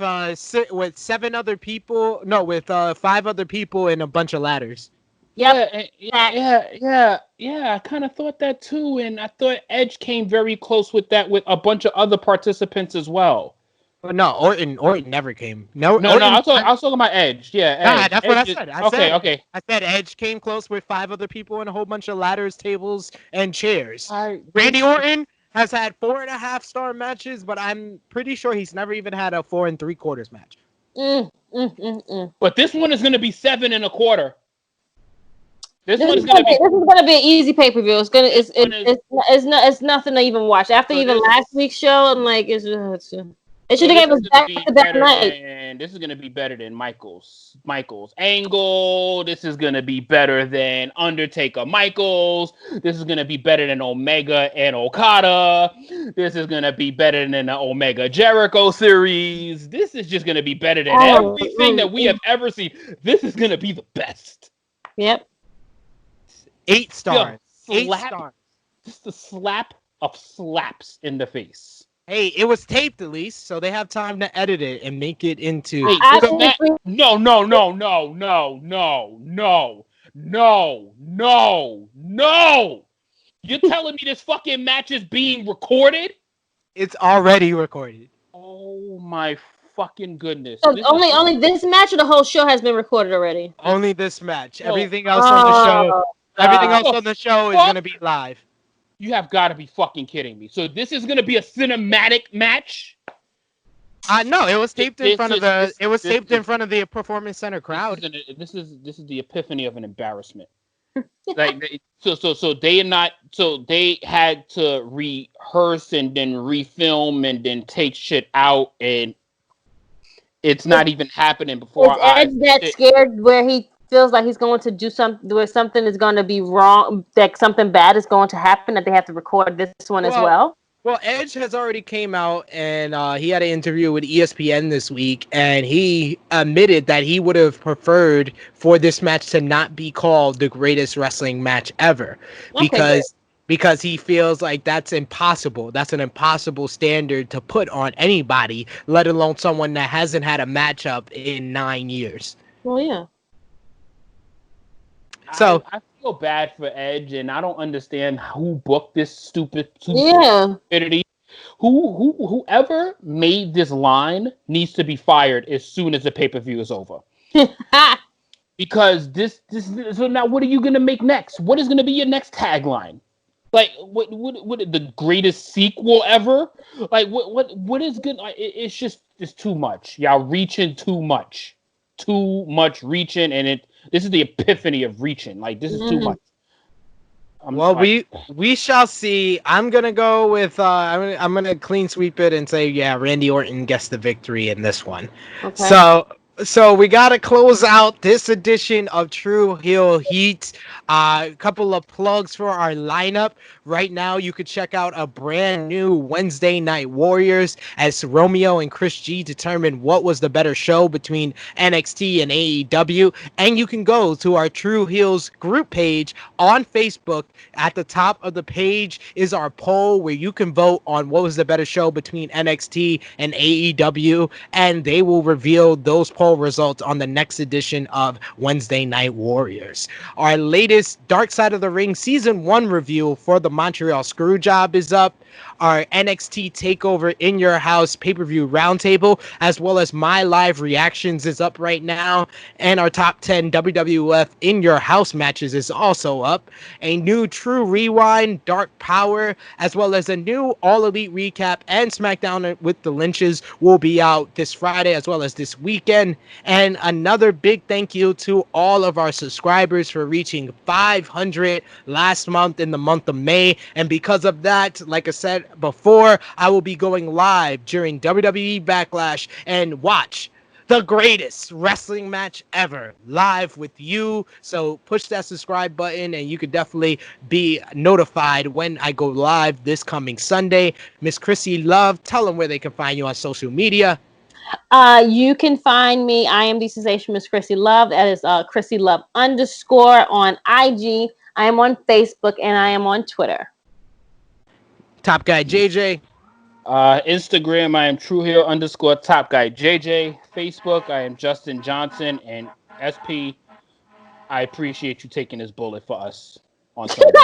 7 other people. No, with 5 other people and a bunch of ladders. Yep. yeah. I kind of thought that too, and I thought Edge came very close with that with a bunch of other participants as well. But no, Orton never came. No, No, Orton, I was talking about Edge. Yeah, Edge. that's what I Edge said. Okay. I said Edge came close with 5 other people and a whole bunch of ladders, tables, and chairs. I, Randy Orton has had 4.5-star matches, but I'm pretty sure he's never even had a 4 3/4 match. But this one is going to be 7 1/4. This is one's going to be. This is gonna be an easy pay per view. It's nothing to even watch. After So even last week's show, I'm like, it should have gave us back to back night. And this is going to be better than Michaels Angle. This is going to be better than Undertaker Michaels. This is going to be better than Omega and Okada. This is going to be better than the Omega Jericho series. This is just going to be better than everything that we have ever seen. This is going to be the best. Yep. 8 stars. Yo, 8 stars. Just a slap of slaps in the face. Hey, it was taped at least, so they have time to edit it and make it into. Wait, no. You're telling me this fucking match is being recorded? It's already recorded. Oh my fucking goodness. So only this match or the whole show has been recorded already? Only this match. Everything else on the show. Everything else on the show is gonna be live. You have got to be fucking kidding me. So this is gonna be a cinematic match? No, it was taped in front of the Performance Center crowd. This is the epiphany of an embarrassment. So they had to rehearse and then refilm and then take shit out, and it's not even happening before. Is Edge that scared where he feels like he's going to do something where something is going to be wrong, that something bad is going to happen, that they have to record this one as well? Well, Edge has already came out and he had an interview with ESPN this week, and he admitted that he would have preferred for this match to not be called the greatest wrestling match ever, because he feels like that's impossible. That's an impossible standard to put on anybody, let alone someone that hasn't had a matchup in 9 years. Well, yeah. So I feel bad for Edge, and I don't understand who booked this stupidity. Whoever made this line needs to be fired as soon as the pay-per-view is over. Because this so now what are you gonna make next? What is gonna be your next tagline? Like what the greatest sequel ever? Like what is good? It's too much. Y'all reaching too much reaching, and this is the epiphany of reaching. Like this is too much. We shall see. I'm gonna go with I'm gonna clean sweep it and say Randy Orton gets the victory in this one. Okay. So we gotta close out this edition of True Heel Heat. A couple of plugs for our lineup. Right now, you could check out a brand new Wednesday Night Warriors as Romeo and Chris G determine what was the better show between NXT and AEW. And you can go to our True Heels group page on Facebook. At the top of the page is our poll where you can vote on what was the better show between NXT and AEW. And they will reveal those poll results on the next edition of Wednesday Night Warriors. Our latest Dark Side of the Ring Season 1 review for the Montreal Screwjob is up. Our NXT TakeOver In Your House pay-per-view roundtable, as well as my live reactions, is up right now. And our top 10 WWF In Your House matches is also up. A new True Rewind, Dark Power, as well as a new All Elite recap and SmackDown with the Lynches will be out this Friday as well as this weekend. And another big thank you to all of our subscribers for reaching 500 last month in the month of May. And because of that, like I said before, I will be going live during WWE Backlash and watch the greatest wrestling match ever live with you. So push that subscribe button and you could definitely be notified when I go live this coming Sunday. Miss Chrissy Love, tell them where they can find you on social media. You can find me. I am the sensation Miss Chrissy Love. That is Chrissy Love _ on IG. I am on Facebook and I am on Twitter. Top Guy JJ. Instagram, I am True Heel _ Top Guy JJ. Facebook, I am Justin Johnson. And SP, I appreciate you taking this bullet for us on Sunday.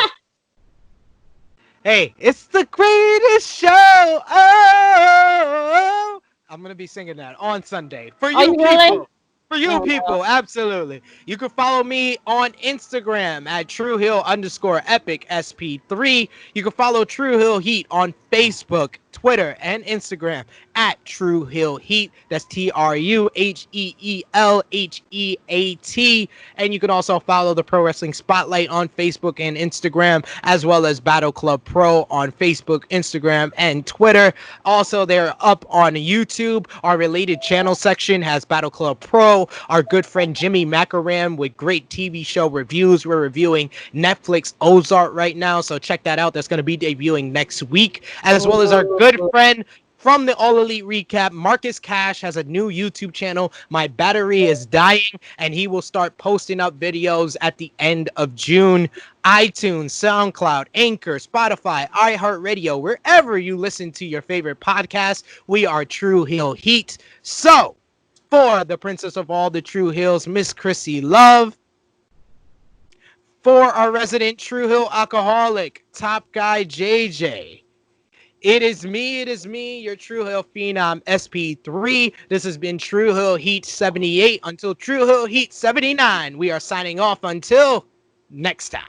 Hey, it's the greatest show. Oh, I'm going to be singing that on Sunday for you you people. really? For you people, absolutely. You can follow me on Instagram at TrueHill _ Epic SP3. You can follow True Hill Heat on Facebook, Twitter, and Instagram at True Hill Heat. That's TrueHeelHeat. And you can also follow the Pro Wrestling Spotlight on Facebook and Instagram, as well as Battle Club Pro on Facebook, Instagram, and Twitter. Also, they're up on YouTube. Our related channel section has Battle Club Pro. Our good friend Jimmy Macaram with great TV show reviews. We're reviewing Netflix Ozark right now, so check that out. That's going to be debuting next week, as well as our good friend from the All Elite Recap, Marcus Cash has a new YouTube channel. My battery is dying, and he will start posting up videos at the end of June. iTunes, SoundCloud, Anchor, Spotify, iHeartRadio, wherever you listen to your favorite podcast, we are True Hill Heat. So, for the princess of all the True Hills, Miss Chrissy Love. For our resident True Hill alcoholic, Top Guy JJ. It is me, your True Hill Phenom SP3. This has been True Hill Heat 78 until True Hill Heat 79. We are signing off until next time.